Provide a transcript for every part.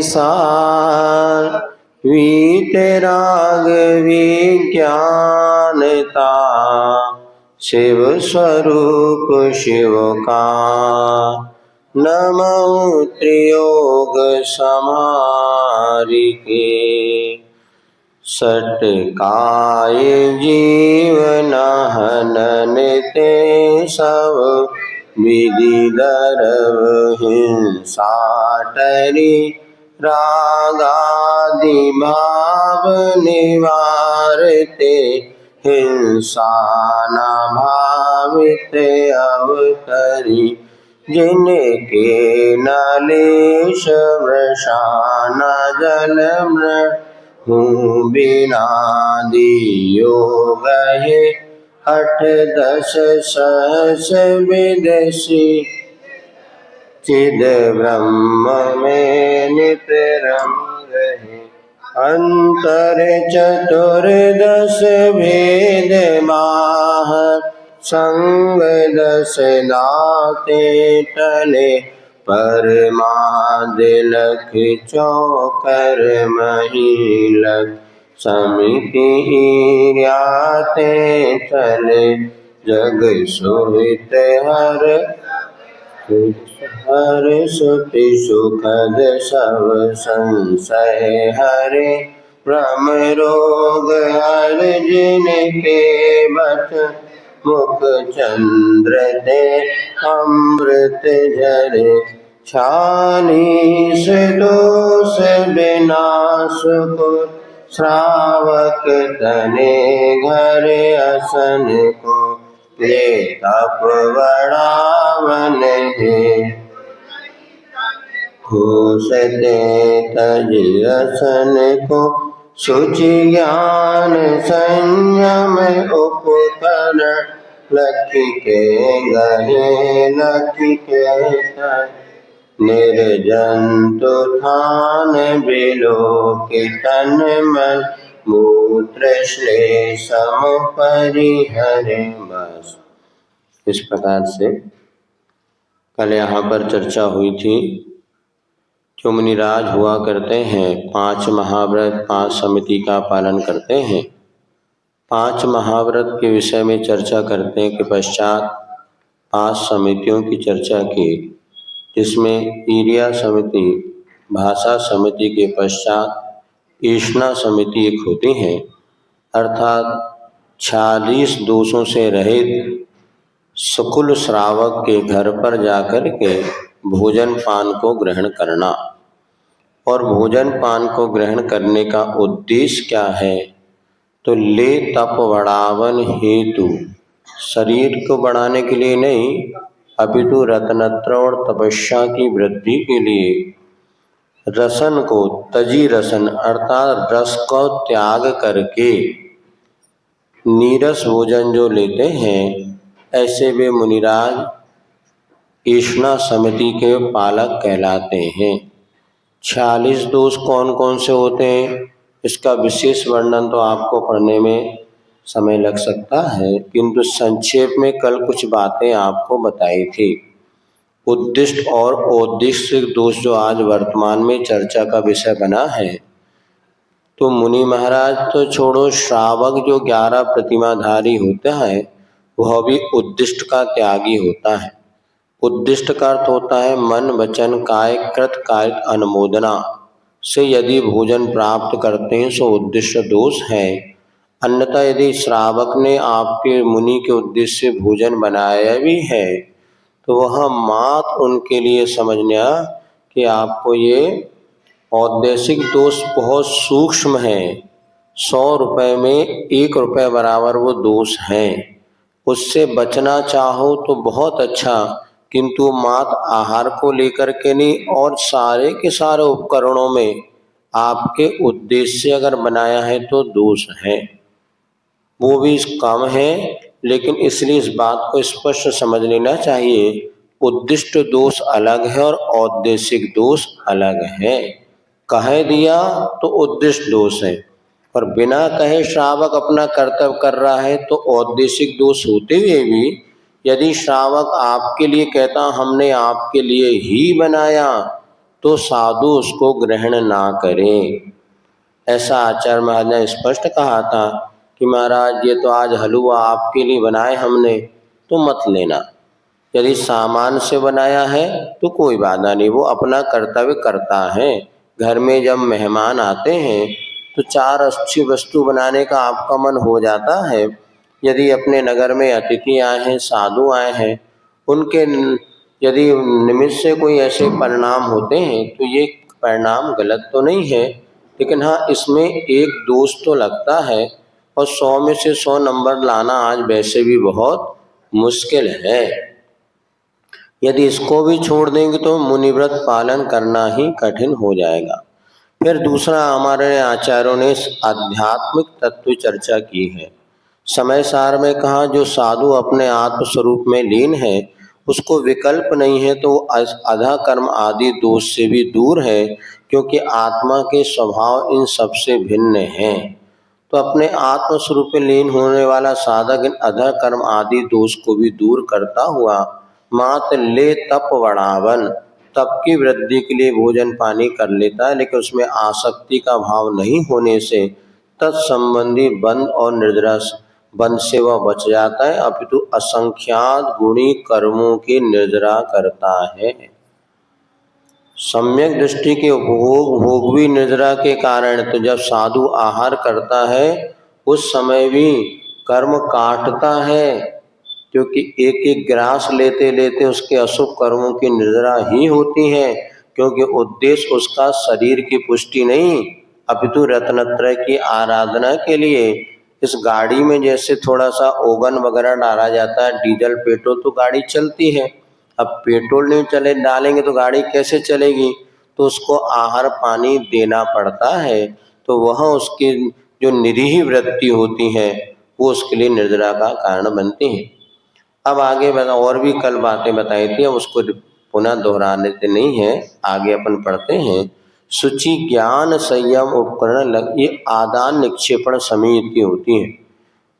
सार, वीतराग विज्ञानता, शिव स्वरूप शिव का। नमो त्रियोग समारिके, सटकाय जीवन हनन ते सब, विधि दरव हिंसा टरी, रागादि भाव निवारते, हिंसा न भावित अवतरी। जिनके नलेश वृषा न जल बिना दियो गए, 8-10 सहस विदेशी, चिद ब्रह्म में नित रम रहे। अंतर 14 भेद माह, संग 10 दाते टले, परमादिलख चौकर महीलक, समिति हीर्याते चले। जग सोहित हर सुति सुखद सब संशय हरे, भ्रम रोग हर जिनके बत, मुख चंद्र ते अमृत झरे। 46 दोष विनाश को, श्रावक तने घर असन को, ले तप बढ़ावन है। घोषते तज असन को, शुचि ज्ञान संयम उपकरण, लखी के गहे लखी के तर, निर्जंतु थान बिलो के तन मन, मूत्र श्लेषम परिहरे बस। इस प्रकार से कल यहाँ पर चर्चा हुई थी। जो मुनिराज हुआ करते हैं 5 महाव्रत 5 समिति का पालन करते हैं। 5 महाव्रत के विषय में चर्चा करने के पश्चात 5 समितियों की चर्चा की, जिसमें ईर्या समिति, भाषा समिति के पश्चात ईष्णा समिति एक होती है, अर्थात 46 दोषों से रहित सकुल श्रावक के घर पर जाकर के भोजन पान को ग्रहण करना। और भोजन पान को ग्रहण करने का उद्देश्य क्या है? तो ले तप बढ़ावन हेतु, शरीर को बढ़ाने के लिए नहीं, अपितु रत्नत्र और तपस्या की वृद्धि के लिए। रसन को तजी रसन अर्थात रस को त्याग करके नीरस भोजन जो लेते हैं, ऐसे वे मुनिराज ईष्णा समिति के पालक कहलाते हैं। 46 दोष कौन कौन से होते हैं, इसका विशेष वर्णन तो आपको पढ़ने में समय लग सकता है, किंतु संक्षेप में कल कुछ बातें आपको बताई थी। उद्दिष्ट और औद्दिष्ट दोष जो आज वर्तमान में चर्चा का विषय बना है, तो मुनि महाराज तो छोड़ो, श्रावक जो 11 प्रतिमाधारी होता है वह भी उद्दिष्ट का त्यागी होता है। उद्दिष्ट का अर्थ होता है मन वचन काय कृत कार्य अनुमोदना से यदि भोजन प्राप्त करते हैं सो उद्दिष्ट दोष है। अन्यथा यदि श्रावक ने आपके मुनि के उद्देश्य से भोजन बनाया भी है तो वह मात उनके लिए समझना कि आपको ये औद्देशिक दोष बहुत सूक्ष्म है। 100 रुपये में 1 रुपये बराबर वो दोष है। उससे बचना चाहो तो बहुत अच्छा, किंतु मात आहार को लेकर के नहीं, और सारे के सारे उपकरणों में आपके उद्देश्य से अगर बनाया है तो दोष है, वो भी कम है। लेकिन इसलिए इस बात को स्पष्ट समझ लेना चाहिए, उद्दिष्ट दोष अलग है और औद्देशिक दोष अलग है। कह दिया तो उद्दिष्ट दोष है, और बिना कहे श्रावक अपना कर्तव्य कर रहा है तो औद्देशिक दोष होते हुए भी यदि श्रावक आपके लिए कहता हमने आपके लिए ही बनाया, तो साधु उसको ग्रहण ना करे। ऐसा आचार्य महाराज ने स्पष्ट कहा था कि महाराज ये तो आज हलवा आपके लिए बनाए हमने, तो मत लेना। यदि सामान से बनाया है तो कोई बाधा नहीं, वो अपना कर्तव्य करता है। घर में जब मेहमान आते हैं तो चार अच्छी वस्तु बनाने का आपका मन हो जाता है। यदि अपने नगर में अतिथि आए हैं, साधु आए हैं, उनके यदि निमित्त से कोई ऐसे परिणाम होते हैं तो ये परिणाम गलत तो नहीं है, लेकिन हाँ इसमें एक दोष तो लगता है, और 100 में से 100 नंबर लाना आज वैसे भी बहुत मुश्किल है। यदि इसको भी छोड़ देंगे तो मुनिव्रत पालन करना ही कठिन हो जाएगा। फिर दूसरा हमारे आचार्यों ने आध्यात्मिक तत्व चर्चा की है। समय सार में कहा जो साधु अपने आत्म स्वरूप में लीन है उसको विकल्प नहीं है तो अधा कर्म आदि दोष से भी दूर है, क्योंकि आत्मा के स्वभाव इन सबसे भिन्न हैं। तो अपने आत्म स्वरूप में लीन होने वाला साधक इन अधा कर्म आदि दोष को भी दूर करता हुआ मात्र ले तप बढ़ावन, तप की वृद्धि के लिए भोजन पानी कर लेता है, लेकिन उसमें आसक्ति का भाव नहीं होने से तत्संबंधी बंध और निर्जरा बंध से वह बच जाता है, अपितु असंख्यात गुणी कर्मों की निर्जरा करता है। सम्यक दृष्टि के उपभोग भोग भी निर्जरा के कारण, तो जब साधु आहार करता है उस समय भी कर्म काटता है, क्योंकि एक एक ग्रास लेते लेते उसके अशुभ कर्मों की निर्जरा ही होती है, क्योंकि उद्देश्य उसका शरीर की पुष्टि नहीं अपितु रत्नत्रय की आराधना के लिए। इस गाड़ी में जैसे थोड़ा सा ओवन वगैरह डाला जाता है, डीजल पेट्रोल, तो गाड़ी चलती है। अब पेट्रोल नहीं चले डालेंगे तो गाड़ी कैसे चलेगी, तो उसको आहार पानी देना पड़ता है, तो वह उसकी जो निरीह वृत्ति होती है वो उसके लिए निर्जरा का कारण बनती है। अब आगे और भी कल बातें बताई थी, अब उसको पुनः दोहराने से नहीं है, आगे अपन पढ़ते हैं। शुचि ज्ञान संयम उपकरण ये आदान निक्षेपण समिति होती है।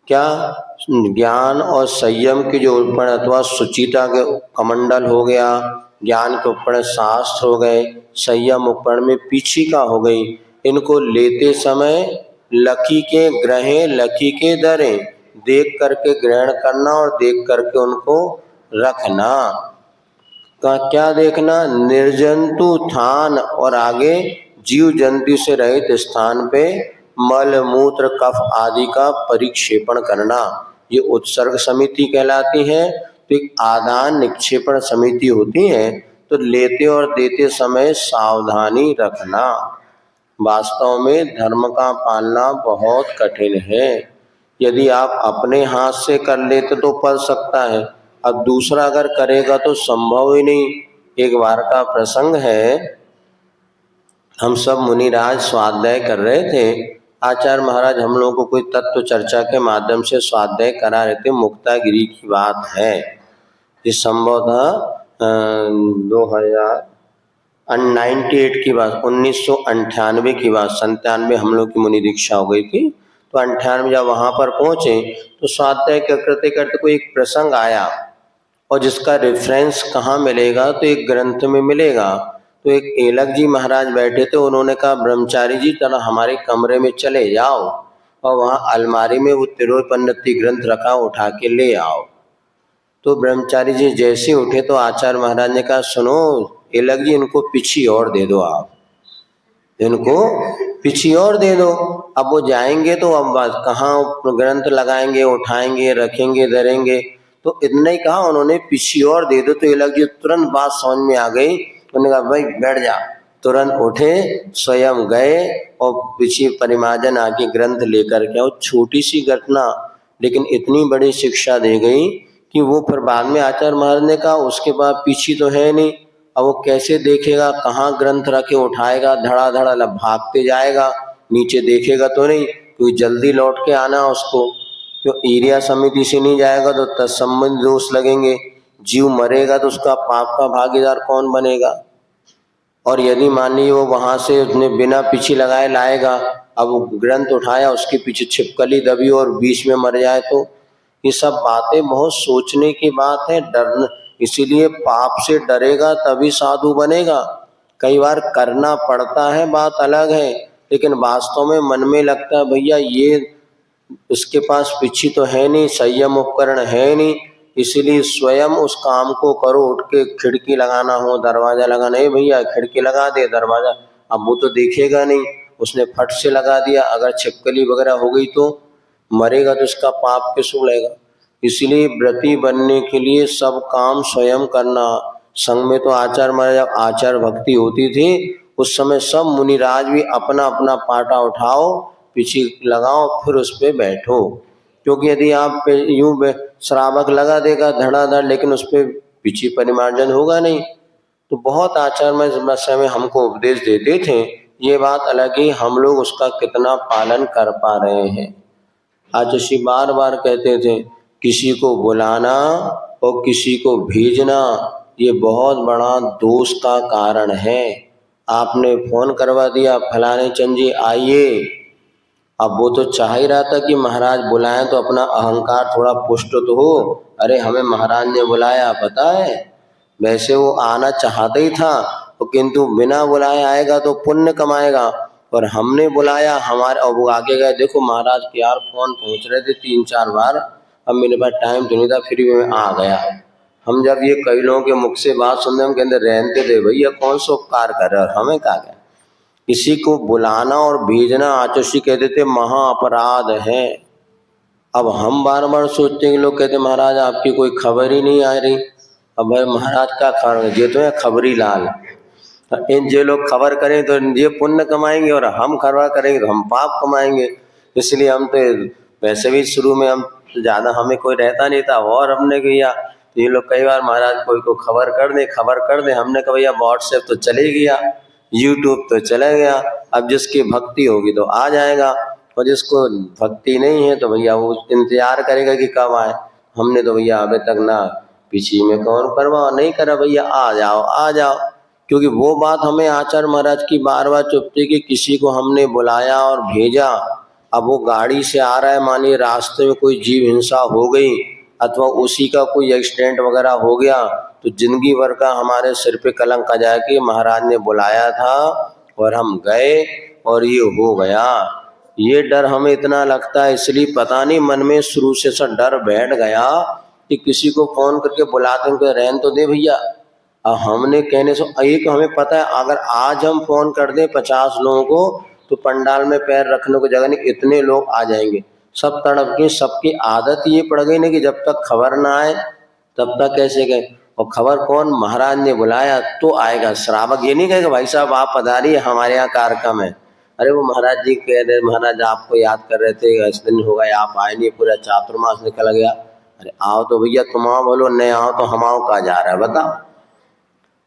क्या ज्ञान और संयम के जो उपकरण अथवा शुचिता के कमंडल हो गया, ज्ञान के उपकरण शास्त्र हो गए, संयम उपकरण में पीछिका हो गई, इनको लेते समय लकी के ग्रहें लकी के दरें देख करके ग्रहण करना और देख करके उनको रखना। का क्या देखना, निर्जंतु स्थान और आगे जीव जंतु से रहित स्थान पे मल मूत्र कफ आदि का परिक्षेपण करना, ये उत्सर्ग समिति कहलाती है। तो एक आदान निक्षेपण समिति होती है, तो लेते और देते समय सावधानी रखना। वास्तव में धर्म का पालना बहुत कठिन है। यदि आप अपने हाथ से कर लेते तो पल सकता है, अब दूसरा अगर करेगा तो संभव ही नहीं। एक बार का प्रसंग है, हम सब मुनिराज स्वाध्याय कर रहे थे, आचार्य महाराज हम लोगों को कोई तत्व चर्चा के माध्यम से स्वाध्याय करा रहे थे। मुक्तागिरी की बात है, ये संभवतः 2098 की बात, 1998 की बात, 97 हम लोग की मुनि दीक्षा हो गई थी, तो 98 जब वहाँ पर पहुँचे तो स्वाध्याय करते करते कोई एक प्रसंग आया, और जिसका रेफरेंस कहाँ मिलेगा, तो एक ग्रंथ में मिलेगा। तो एक एलक जी महाराज बैठे थे, उन्होंने कहा ब्रह्मचारी जी चलो हमारे कमरे में चले जाओ और वहाँ अलमारी में वो तिरोपन्नति ग्रंथ रखा, उठा के ले आओ। तो ब्रह्मचारी जी जैसे उठे तो आचार्य महाराज ने कहा सुनो एलक जी, इनको पीछी और दे दो, आप इनको पीछी और दे दो। अब वो जाएंगे तो अब कहाँ ग्रंथ लगाएंगे, उठाएंगे, रखेंगे, धरेंगे, तो इतना ही कहा उन्होंने, पीछी और दे दो। तो एलक जी तुरंत बात समझ में आ गई, उन्होंने कहा भाई बैठ जा। तुरंत उठे, स्वयं गए और पीछे परिमार्जन आके ग्रंथ लेकर के, और छोटी सी घटना लेकिन इतनी बड़ी शिक्षा दे गई कि वो फिर बाद में आचार्य महाराज ने कहा उसके बाद पीछी तो है नहीं, अब वो कैसे देखेगा, कहाँ ग्रंथ रखे उठाएगा, धड़ाधड़ भागते जाएगा, नीचे देखेगा तो नहीं, क्योंकि जल्दी लौट के आना उसको। जो एरिया समिति से नहीं जाएगा तो तत्संबंध दोष लगेंगे, जीव मरेगा तो उसका पाप का भागीदार कौन बनेगा। और यदि मान लीजिए वो वहां से उसने बिना पीछे लगाए लाएगा, अब ग्रंथ उठाया उसके पीछे छिपकली दबी और बीच में मर जाए, तो ये सब बातें बहुत सोचने की बात है। डर, इसीलिए पाप से डरेगा तभी साधु बनेगा। कई बार करना पड़ता है, बात अलग है, लेकिन वास्तव में मन में लगता है भैया ये उसके पास पीछे तो है नहीं, संयम उपकरण है नहीं, इसलिए स्वयं उस काम को करो। उठ के खिड़की लगाना हो, दरवाजा लगाना है, भैया खिड़की लगा दे, दरवाजा, अब वो तो देखेगा नहीं, उसने फट से लगा दिया, अगर छिपकली वगैरह हो गई तो मरेगा, तो उसका पाप किस उड़ेगा। इसलिए व्रती बनने के लिए सब काम स्वयं करना। संग में तो आचार महाराज, जब आचार भक्ति होती थी उस समय सब मुनिराज भी अपना अपना पाटा उठाओ, पीछे लगाओ, फिर उस पे बैठो, क्योंकि यदि आप यूं श्रावक लगा देगा धड़ाधड़, लेकिन उस पे पीछे परिमार्जन होगा नहीं। तो बहुत आचार में समय हमको उपदेश देते थे, ये बात अलग ही हम लोग उसका कितना पालन कर पा रहे हैं। आचार्य बार बार कहते थे किसी को बुलाना और किसी को भेजना ये बहुत बड़ा दोष का कारण है। आपने फोन करवा दिया, फलाने चंद जी आइए, अब वो तो चाह ही रहा था कि महाराज बुलाएं तो अपना अहंकार थोड़ा पुष्ट तो हो, अरे हमें महाराज ने बुलाया पता है। वैसे वो आना चाहता ही था, तो किंतु बिना बुलाए आएगा तो पुण्य कमाएगा, और हमने बुलाया हमारे, और वो आगे गए, देखो महाराज के यार फोन पहुंच रहे थे 3-4 बार, अब मेरे पास टाइम तो नहीं था, फिर भी मैं आ गया। हम जब ये कई लोगों के मुख से बात सुनते हम कहते रहते थे भैया कौन सा उपकार कर रहे, और हमें क्या गया। किसी को बुलाना और भेजना आचार्य कहते थे महा अपराध है। अब हम बार बार सोचते हैं कि लोग कहते महाराज आपकी कोई खबर ही नहीं आ रही, अब भाई महाराज का खबर, ये तो है खबरी लाल, इन जो लोग खबर करें तो ये पुण्य कमाएंगे और हम खबर करेंगे तो हम पाप कमाएंगे। इसलिए हम तो वैसे भी शुरू में हम ज़्यादा हमें कोई रहता नहीं था, और हमने किया तो ये लोग कई बार महाराज कोई को खबर कर दे, हमने कहा भैया व्हाट्सएप तो चले गया, यूट्यूब तो चला गया, अब जिसकी भक्ति होगी तो आ जाएगा, और जिसको भक्ति नहीं है तो भैया वो इंतजार करेगा कि कब आए। हमने तो भैया अभी तक ना पीछे में कौन करवा नहीं करा, भैया आ जाओ आ जाओ, क्योंकि वो बात हमें आचार्य महाराज की बार बार चुपती कि किसी को हमने बुलाया और भेजा, अब वो गाड़ी से आ रहा है, मानिए रास्ते में कोई जीव हिंसा हो गई अथवा उसी का कोई एक्सीडेंट वगैरह हो गया तो जिंदगी भर का हमारे सिर पे कलंक आ जाए कि महाराज ने बुलाया था और हम गए और ये हो गया। ये डर हमें इतना लगता है, इसलिए पता नहीं मन में शुरू से सा डर बैठ गया कि किसी को फोन करके बुलाते हैं, रहन तो दे भैया। अब हमने कहने से एक हमें पता है, अगर आज हम फोन कर दें 50 लोगों को तो पंडाल में पैर रखने को जगह नहीं, इतने लोग आ जाएंगे, सब तड़प के, सबकी आदत ये पड़ गई ना कि जब तक खबर ना आए तब तक कैसे गए, और खबर कौन, महाराज ने बुलाया तो आएगा। श्रावक ये नहीं कहेगा भाई साहब आप पधारिए हमारे यहाँ कार्यक्रम है, अरे वो महाराज जी कह रहे महाराज आपको याद कर रहे थे, इस दिन हो गए आप आए नहीं, पूरा चातुर्मास निकल गया, अरे आओ तो भैया तुम आओ, बोलो नहीं आओ तो हम आओ, कहा जा रहा है बताओ।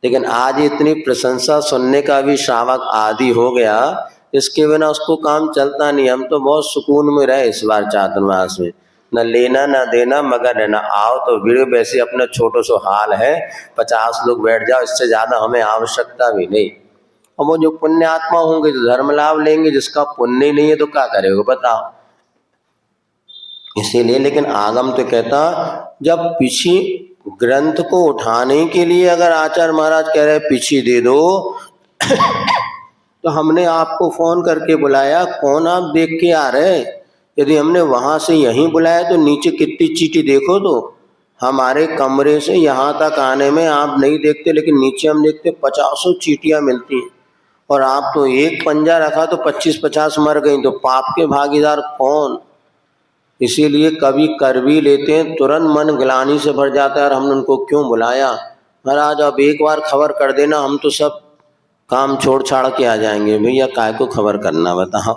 लेकिन आज इतनी प्रशंसा सुनने का भी श्रावक आदि हो गया, इसके बिना उसको काम चलता नहीं। हम तो बहुत सुकून में रहे इस बार चातुर्मास में, न लेना न देना मगर रहना, आओ तो वीडियो वैसे अपना छोटो सो हाल है, 50 लोग बैठ जाओ, इससे ज्यादा हमें आवश्यकता भी नहीं। और वो जो पुण्य आत्मा होंगे तो धर्म लाभ लेंगे, जिसका पुण्य नहीं है तो क्या करेगा बताओ। इसीलिए लेकिन आगम तो कहता जब पीछे ग्रंथ को उठाने के लिए अगर आचार्य महाराज कह रहे पीछे दे दो तो हमने आपको फोन करके बुलाया, कौन आप देख के आ रहे, यदि हमने वहां से यहीं बुलाया तो नीचे कितनी चीटी देखो, तो हमारे कमरे से यहाँ तक आने में आप नहीं देखते, लेकिन नीचे हम देखते 50 चीटियां मिलती हैं, और आप तो एक पंजा रखा तो 25-50 मर गई, तो पाप के भागीदार कौन। इसीलिए कभी कर भी लेते हैं तुरंत मन ग्लानि से भर जाता है, और हमने उनको क्यों बुलाया। महाराज अब एक बार खबर कर देना, हम तो सब काम छोड़ छाड़ के आ जाएंगे, भैया काय को खबर करना बताओ।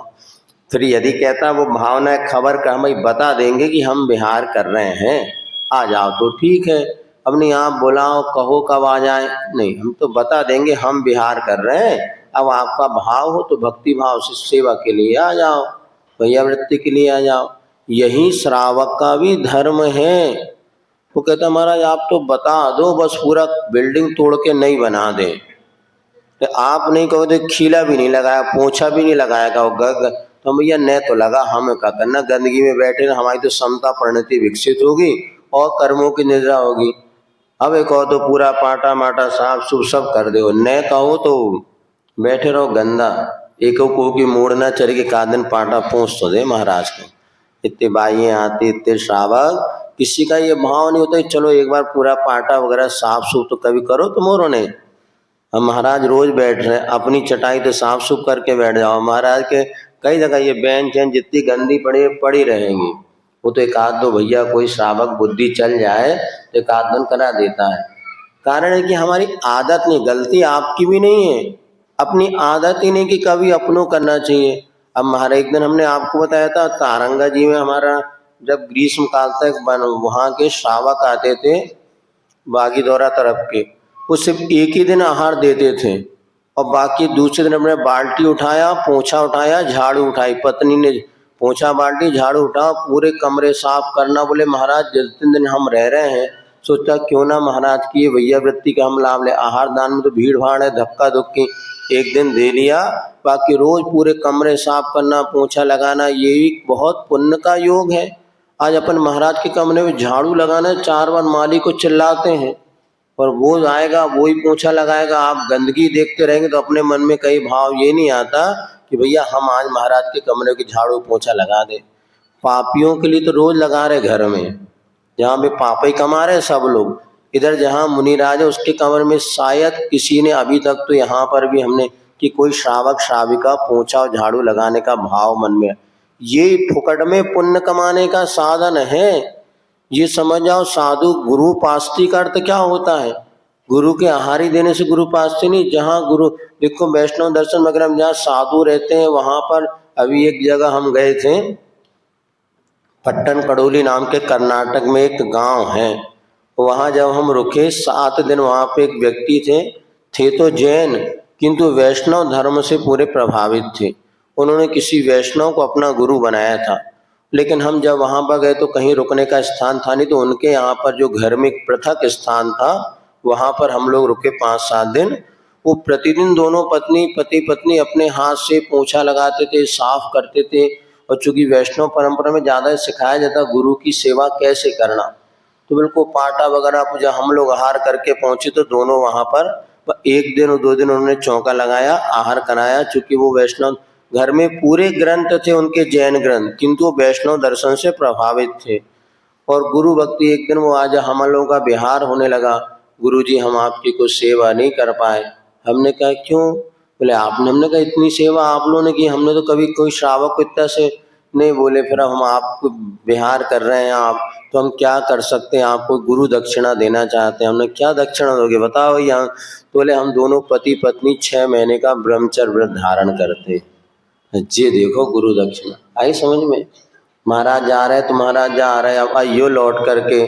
फिर यदि कहता वो भावना है खबर का, हम बता देंगे कि हम बिहार कर रहे हैं, आ जाओ तो ठीक है, अब नहीं आप बुलाओ कहो कब आ जाए, नहीं हम तो बता देंगे हम बिहार कर रहे हैं, अब आपका भाव हो तो भक्ति भाव से सेवा के लिए आ जाओ, भैया वृत्ति के लिए आ जाओ। यही श्रावक का भी धर्म है। वो कहता महाराज आप तो बता दो, बस पूरा बिल्डिंग तोड़ के नहीं बना दे, तो आप नहीं कहो तो खीला भी नहीं लगाया, पोछा भी नहीं लगाया, कहो तो भैया न तो लगा, हमें क्या करना, गंदगी में बैठे ना, हमारी तो समता परिणति विकसित होगी और कर्मों की निद्रा होगी। अब एक और तो पूरा पाटा माटा साफ सुफ सब कर दो, न कहो तो बैठे रहो गंदा। एक को की मोड़ना चढ़ के का दिन पाटा पहुँच तो दे महाराज को। इतने बाइये आते, इतने श्रावक, किसी का ये भाव नहीं होता चलो एक बार पूरा पाटा वगैरह साफ सुफ तो कभी करो तुम ने। हम महाराज रोज बैठ रहे हैं, अपनी चटाई तो साफ सुफ करके बैठ जाओ। महाराज के कई जगह ये बेंच है जितनी गंदी पड़ी रहेंगी, वो तो एक आध दो भैया कोई श्रावक बुद्धि चल जाए तो एक आध दिन करा देता है। कारण है कि हमारी आदत नहीं, गलती आपकी भी नहीं है, अपनी आदत ही नहीं कि कभी अपनों करना चाहिए। अब महाराज एक दिन हमने आपको बताया था तारंगा जी में हमारा जब ग्रीष्म काल तक वहाँ के श्रावक आते थे बागीदौरा तरफ के, वो सिर्फ एक ही दिन आहार देते थे और बाकी दूसरे दिन हमने बाल्टी उठाया, पोछा उठाया, झाड़ू उठाई, पत्नी ने पोछा बाल्टी झाड़ू उठा, पूरे कमरे साफ करना। बोले महाराज जिस दिन हम रह रहे हैं सोचा क्यों ना महाराज की ये भैया वृत्ति का हम लाभ ले। आहार दान में तो भीड़ भाड़ है, धक्का धुक्की, एक दिन दे लिया, बाकी रोज पूरे कमरे साफ करना, पोछा लगाना, ये भी बहुत पुण्य का योग है। आज अपन महाराज के कमरे में झाड़ू लगाना 4 बार माली को चिल्लाते हैं और वो आएगा वही पोछा लगाएगा। आप गंदगी देखते रहेंगे तो अपने मन में कई भाव ये नहीं आता कि भैया हम आज महाराज के कमरे की झाड़ू पोछा लगा दे। पापियों के लिए तो रोज लगा रहे घर में, जहाँ भी पापा ही कमा रहे सब लोग। इधर जहाँ मुनिराज है उसके कमरे में शायद किसी ने अभी तक तो यहाँ पर भी हमने कि कोई श्रावक श्राविका पोछा और झाड़ू लगाने का भाव मन में, ये फुकट में पुण्य कमाने का साधन है। ये समझ जाओ साधु गुरु पास्ती का अर्थ क्या होता है, गुरु के आहारी देने से गुरु पास्ती नहीं। जहाँ गुरु देखो वैष्णव दर्शन वगैरह में जहाँ साधु रहते हैं वहां पर, अभी एक जगह हम गए थे पट्टन कड़ोली नाम के कर्नाटक में एक गांव है, वहां जब हम रुके 7 दिन वहां पे एक व्यक्ति थे तो जैन किंतु वैष्णव धर्म से पूरे प्रभावित थे। उन्होंने किसी वैष्णव को अपना गुरु बनाया था, लेकिन हम जब वहां पर गए तो कहीं रुकने का स्थान था नहीं, तो उनके यहाँ पर जो घर में पृथक स्थान था वहां पर हम लोग रुके 5-7 दिन। वो प्रतिदिन दोनों पति पत्नी अपने हाथ से पोछा लगाते थे, साफ करते थे। और चूंकि वैष्णव परंपरा में ज्यादा सिखाया जाता गुरु की सेवा कैसे करना, तो बिल्कुल पाटा वगैरह जब हम लोग आहार करके पहुंचे तो दोनों वहां पर 1 दिन और 2 दिन उन्होंने चौका लगाया, आहार कराया। चूंकि वो वैष्णव घर में पूरे ग्रंथ थे उनके जैन ग्रंथ, किंतु वो वैष्णव दर्शन से प्रभावित थे और गुरु भक्ति। एक दिन वो आज हम लोगों का बिहार होने लगा, गुरुजी हम आपकी कोई सेवा नहीं कर पाए। हमने कहा क्यों? बोले आपने, हमने कहा इतनी सेवा आप लोगों ने की, हमने तो कभी कोई श्रावक को इतना से नहीं। बोले फिर हम आपको बिहार कर रहे हैं आप, तो हम क्या कर सकते हैं, आपको गुरु दक्षिणा देना चाहते हैं। हमने क्या दक्षिणा दोगे बताओ भैया? तो बोले हम दोनों पति पत्नी 6 महीने का ब्रह्मचर्य व्रत धारण करते। जी देखो गुरु दक्षिणा आई समझ में। महाराज जा रहे तो महाराज जा रहे, अब आइयो लौट करके,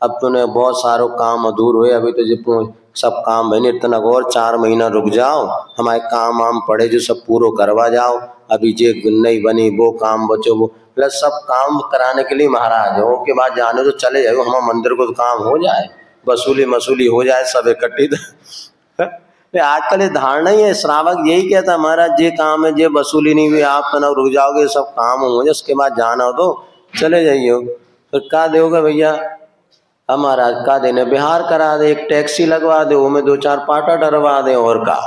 अब तूने बहुत सारो काम अधूर हुए, अभी तो जो सब काम बने इतना और 4 महीना रुक जाओ, हमारे काम आम पड़े जो सब पूरा करवा जाओ। अभी जे नहीं बनी वो काम बचो वो, प्लस सब काम कराने के लिए महाराज हो के बाद जाने तो चले जाओ, हमारे मंदिर को तो काम हो जाए, वसूली हो जाए सब इकट्ठी। आजकल ये धारणा ही है, श्रावक यही कहता महाराज ये काम है, ये वसूली नहीं हुई आप तो ना रुक जाओगे, सब काम हो जाए उसके बाद जाना हो तो चले जाइयो। तो क्या दोगे भैया? हमारा का देने बिहार करा दे, एक टैक्सी लगवा दे, वो में 2-4 पाटा डरवा दे, और का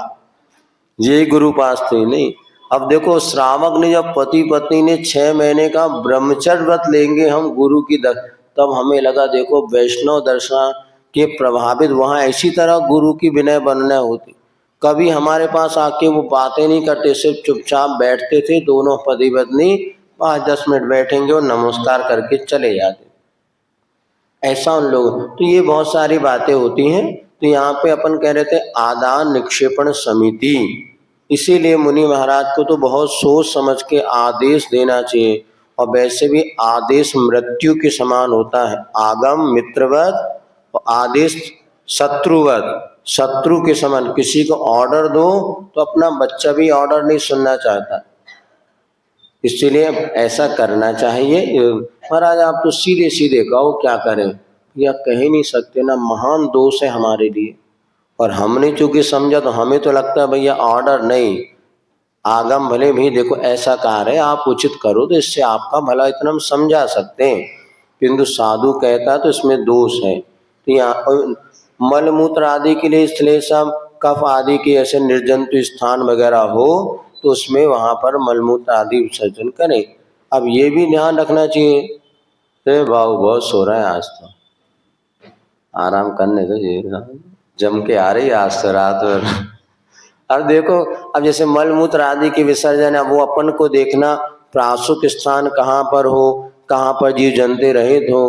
ये गुरु पास थे नहीं। अब देखो श्रावक ने जब पति पत्नी ने 6 महीने का ब्रह्मचर्य व्रत लेंगे हम गुरु की तब हमें लगा देखो वैष्णव दर्शन के प्रभावित वहाँ ऐसी तरह गुरु की विनय बनना होती। कभी हमारे पास आके वो बातें नहीं करते, सिर्फ चुपचाप बैठते थे दोनों पति पत्नी, 5-10 मिनट बैठेंगे और नमस्कार करके चले जाते, ऐसा उन लोगों। तो ये बहुत सारी बातें होती हैं। तो यहाँ पे अपन कह रहे थे आदान निक्षेपण समिति, इसीलिए मुनि महाराज को तो बहुत सोच समझ के आदेश देना चाहिए। और वैसे भी आदेश मृत्यु के समान होता है, आगम मित्रवत और आदेश शत्रुवत, शत्रु के समान। किसी को ऑर्डर दो तो अपना बच्चा भी ऑर्डर नहीं सुनना चाहता, इसीलिए ऐसा करना चाहिए। महाराज आप तो सीधे सीधे कहो क्या करें, या कह ही नहीं सकते ना, महान दोष है हमारे लिए। और हमने चूंकि समझा तो हमें तो लगता है भैया ऑर्डर नहीं, आगम भले भी देखो ऐसा कार्य है आप उचित करो तो इससे आपका भला, इतना हम समझा सकते हैं, किंतु साधु कहता तो इसमें दोष है। तो यहाँ मल मूत्र आदि के लिए श्लेषम कफ आदि के ऐसे निर्जंतु स्थान वगैरह हो तो उसमें वहां पर मलमूत्र आदि विसर्जन करें। अब ये भी ध्यान रखना चाहिए। अरे बाबू बहुत सो रहा है आज तो, आराम करने दो जी, जम के आ रही आज तो रात भर। अब देखो, अब जैसे मल मूत्र आदि के विसर्जन है, वो अपन को देखना प्रासुक स्थान कहाँ पर हो, कहाँ पर जीव जंतु रहित हो।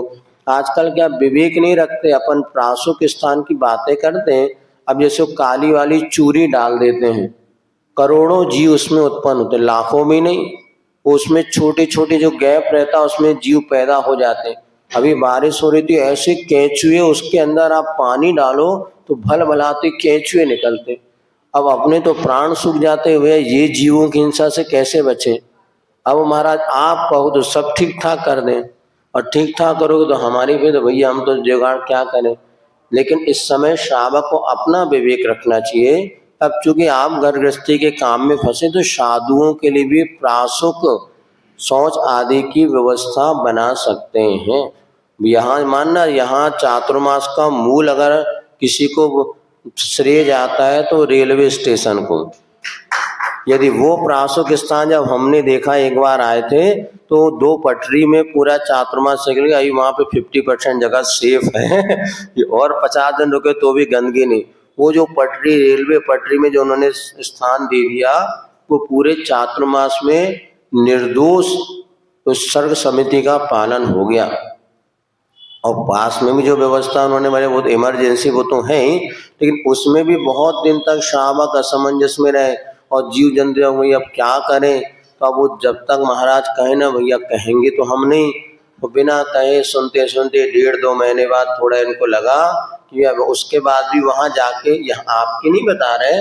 आजकल क्या विवेक नहीं रखते, अपन प्रासुक स्थान की बातें करते हैं। अब जैसे वो काली वाली चूरी डाल देते हैं, करोड़ों जीव उसमें उत्पन्न होते, लाखों में नहीं, उसमें छोटे छोटे जो गैप रहता है उसमें जीव पैदा हो जाते हैं। अभी बारिश हो रही थी, ऐसे केंचुए, उसके अंदर आप पानी डालो तो भल भलाते केंचुए निकलते। अब अपने तो प्राण सूख जाते हुए ये जीवों की हिंसा से कैसे बचे। अब महाराज आप कहो तो सब ठीक ठाक कर दें, और ठीक ठाक करोगे तो हमारी भी तो भैया हम तो जुगाड़ क्या करें। लेकिन इस समय श्रावक को अपना विवेक रखना चाहिए। अब चूंकि आप घर गृहस्थी के काम में फंसे तो साधुओं के लिए भी प्रासुक शौच आदि की व्यवस्था बना सकते हैं। यहाँ मानना, यहाँ चातुर्मास का मूल अगर किसी को श्रेय जाता है तो रेलवे स्टेशन को। यदि वो प्रासुक स्थान जब हमने देखा, एक बार आए थे तो 2 पटरी में पूरा चातुर्मास चल गया, अभी वहाँ पे 50% जगह सेफ है और 50 दिन रुके तो भी गंदगी नहीं। वो जो पटरी, रेलवे पटरी में जो उन्होंने स्थान दे दिया, वो पूरे चातुर्मास में निर्दोष उस सर्ग समिति का पालन हो गया। और पास में भी जो व्यवस्था उन्होंने बने वो तो इमरजेंसी वो तो है ही, लेकिन उसमें भी बहुत दिन तक श्रावक असमंजस में रहे और जीव जंतु भैया अब क्या करें। तो अब वो जब तक महाराज कहे ना भैया, कहेंगे तो हम नहीं, तो बिना कहे सुनते सुनते 1.5-2 महीने बाद थोड़ा इनको लगा कि अब उसके बाद भी वहां जाके, यहाँ आपके नहीं बता रहे,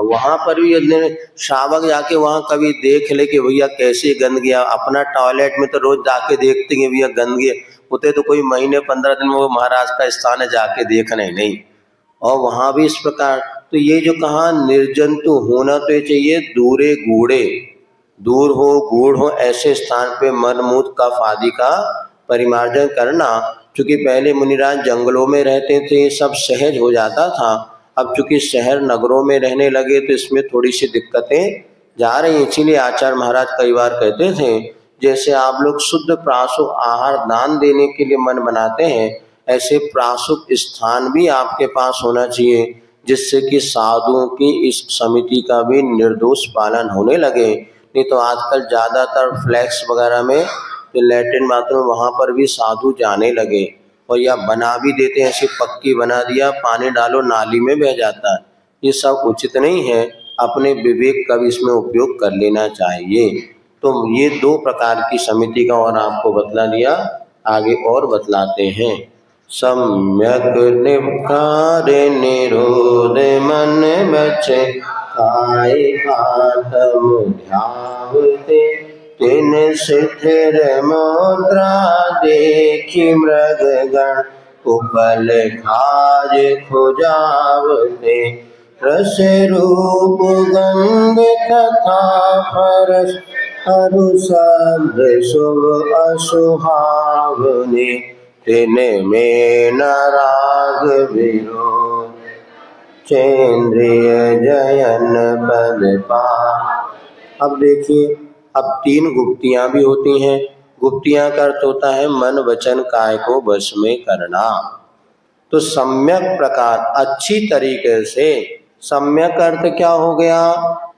वहां पर भी यदि श्रावक जाके वहां कभी देख ले कि भैया कैसी गंदगी, अपना टॉयलेट में तो रोज जाके देखते हैं भैया गंदगी होते, तो कोई महीने 15 दिन में वो महाराज का स्थान है जाके देखना ही नहीं। और वहां भी इस प्रकार, तो ये जो कहा निर्जंतु होना तो ये चाहिए, दूरे गूढ़े, दूर हो गूढ़ हो ऐसे स्थान पे मल मूत्र कफ आदि का परिमार्जन करना। क्योंकि पहले मुनिराज जंगलों में रहते थे, सब सहज हो जाता था। अब चूंकि शहर नगरों में रहने लगे तो इसमें थोड़ी सी दिक्कतें जा रही। इसीलिए आचार्य महाराज कई बार कहते थे, जैसे आप लोग शुद्ध प्रासुक आहार दान देने के लिए मन बनाते हैं, ऐसे प्रासुक स्थान भी आपके पास होना चाहिए, जिससे कि साधुओं की इस समिति का भी निर्दोष पालन होने लगे। नहीं तो आजकल ज़्यादातर फ्लैक्स वगैरह में जो लैट्रिन बाथरूम वहाँ पर भी साधु जाने लगे, और या बना भी देते हैं, ऐसी पक्की बना दिया, पानी डालो नाली में बह जाता है। ये सब उचित नहीं है, अपने विवेक का भी इसमें उपयोग कर लेना चाहिए। तो ये 2 प्रकार की समिति का और आपको बतला दिया, आगे और बतलाते हैं। सम्यक निपकार निरोध मन बचे, खाए आत्म ध्यावते, तिन शिथिर मुद्रा देखी मृगगण, उपल खाज खुजावते, रस रूप गंध तथा परस अरु शब्द शुभ असुहावने, तिन में न राग विरोध, चेन्द्रिय जयन पद पा। अब देखिए, अब 3 गुप्तियां भी होती हैं। गुप्तियां का अर्थ होता है मन वचन काय को वश में करना। तो सम्यक प्रकार, अच्छी तरीके से, सम्यक अर्थ क्या हो गया,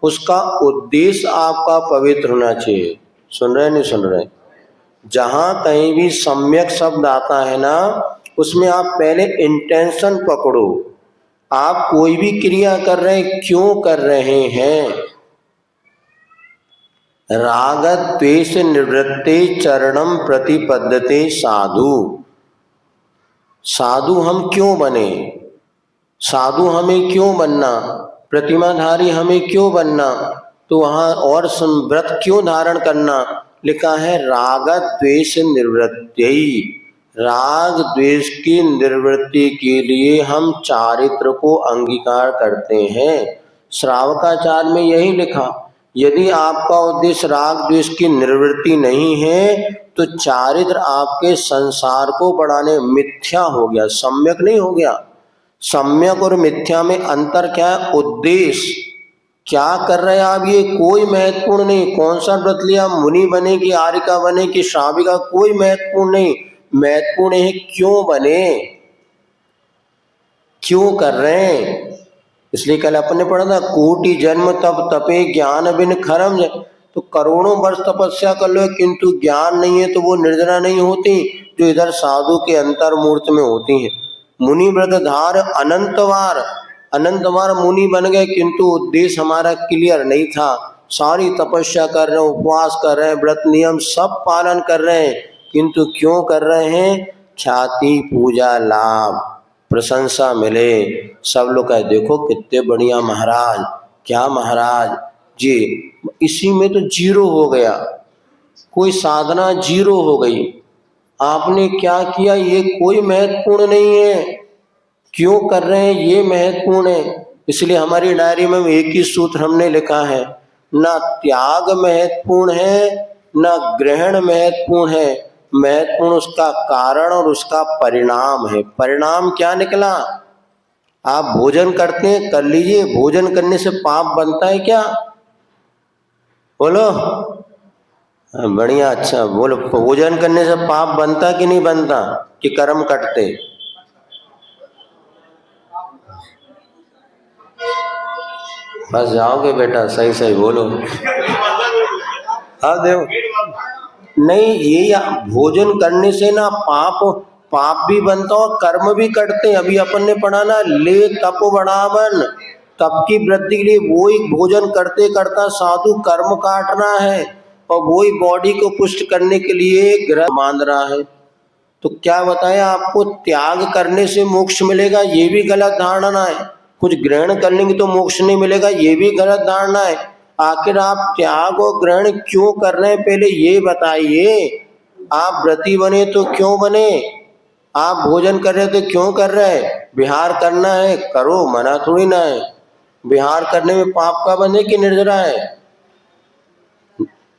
उसका उद्देश्य आपका पवित्र होना चाहिए। सुन रहे नहीं सुन रहे? जहां कहीं भी सम्यक शब्द आता है ना, उसमें आप पहले इंटेंशन पकड़ो, आप कोई भी क्रिया कर रहे हैं क्यों कर रहे हैं। राग द्वेष निवृत्ते चरणम प्रतिपद्यते साधु। साधु हम क्यों बने, साधु हमें क्यों बनना, प्रतिमाधारी हमें क्यों बनना, तो वहां और व्रत क्यों धारण करना, लिखा है राग द्वेष निवृत्ति। राग द्वेष की निवृत्ति के लिए हम चारित्र को अंगीकार करते हैं। श्रावकाचार में यही लिखा, यदि आपका उद्देश्य राग द्वेष की निवृत्ति नहीं है तो चारित्र आपके संसार को बढ़ाने, मिथ्या हो गया, सम्यक नहीं हो गया। सम्यक और मिथ्या में अंतर क्या है? उद्देश्य क्या कर रहे हैं आप, ये कोई महत्वपूर्ण नहीं। कौन सा व्रत लिया, मुनि बने कि आर्यिका बने कि श्राविका, कोई महत्वपूर्ण नहीं। महत्वपूर्ण है क्यों बने, क्यों कर रहे हैं। इसलिए कल अपन ने पढ़ा था, कोटि जन्म तप तपे ज्ञान बिन खरम। तो करोड़ों वर्ष तपस्या कर लो किंतु ज्ञान नहीं है तो वो निर्जरा नहीं होती जो इधर साधु के अंतर मूर्त में होती है। मुनि व्रत धार अनंतवार मुनि बन गए किंतु उद्देश्य हमारा क्लियर नहीं था। सारी तपस्या कर रहे हैं, उपवास कर रहे हैं, व्रत नियम सब पालन कर रहे हैं, किंतु क्यों कर रहे हैं? ख्याति, पूजा, लाभ, प्रशंसा मिले। सब लोग कहे देखो कितने बढ़िया महाराज, क्या महाराज जी। इसी में तो जीरो हो गया, कोई साधना जीरो हो गई। आपने क्या किया ये कोई महत्वपूर्ण नहीं है, क्यों कर रहे हैं ये महत्वपूर्ण है। इसलिए हमारी डायरी में एक ही सूत्र हमने लिखा है, ना त्याग महत्वपूर्ण है ना ग्रहण महत्वपूर्ण है, महत्वपूर्ण उसका कारण और उसका परिणाम है। परिणाम क्या निकला? आप भोजन करते हैं, कर लीजिए, भोजन करने से पाप बनता है क्या? बोलो बढ़िया, अच्छा बोलो, भोजन करने से पाप बनता कि नहीं बनता, कि कर्म कटते? फंस जाओगे बेटा, सही सही बोलो। हाँ देखो नहीं, ये भोजन करने से ना पाप भी बनता और कर्म भी कटते हैं। अभी अपन ने पढ़ा ना, ले तप बढ़ावन, तप की वृद्धि के लिए वो ही भोजन करते करता साधु कर्म काटना है और वो ही बॉडी को पुष्ट करने के लिए ग्रह बांध रहा है। तो क्या बताया आपको, त्याग करने से मोक्ष मिलेगा ये भी गलत धारणा है, कुछ ग्रहण कर लेंगे तो मोक्ष नहीं मिलेगा ये भी गलत धारणा है। आखिर आप त्याग और ग्रहण क्यों कर रहे हैं पहले ये बताइए। आप व्रती बने तो क्यों बने, आप भोजन कर रहे तो क्यों कर रहे हैं? विहार करना है करो, मना थोड़ी ना है। विहार करने में पाप का बंधे कि निर्जरा है?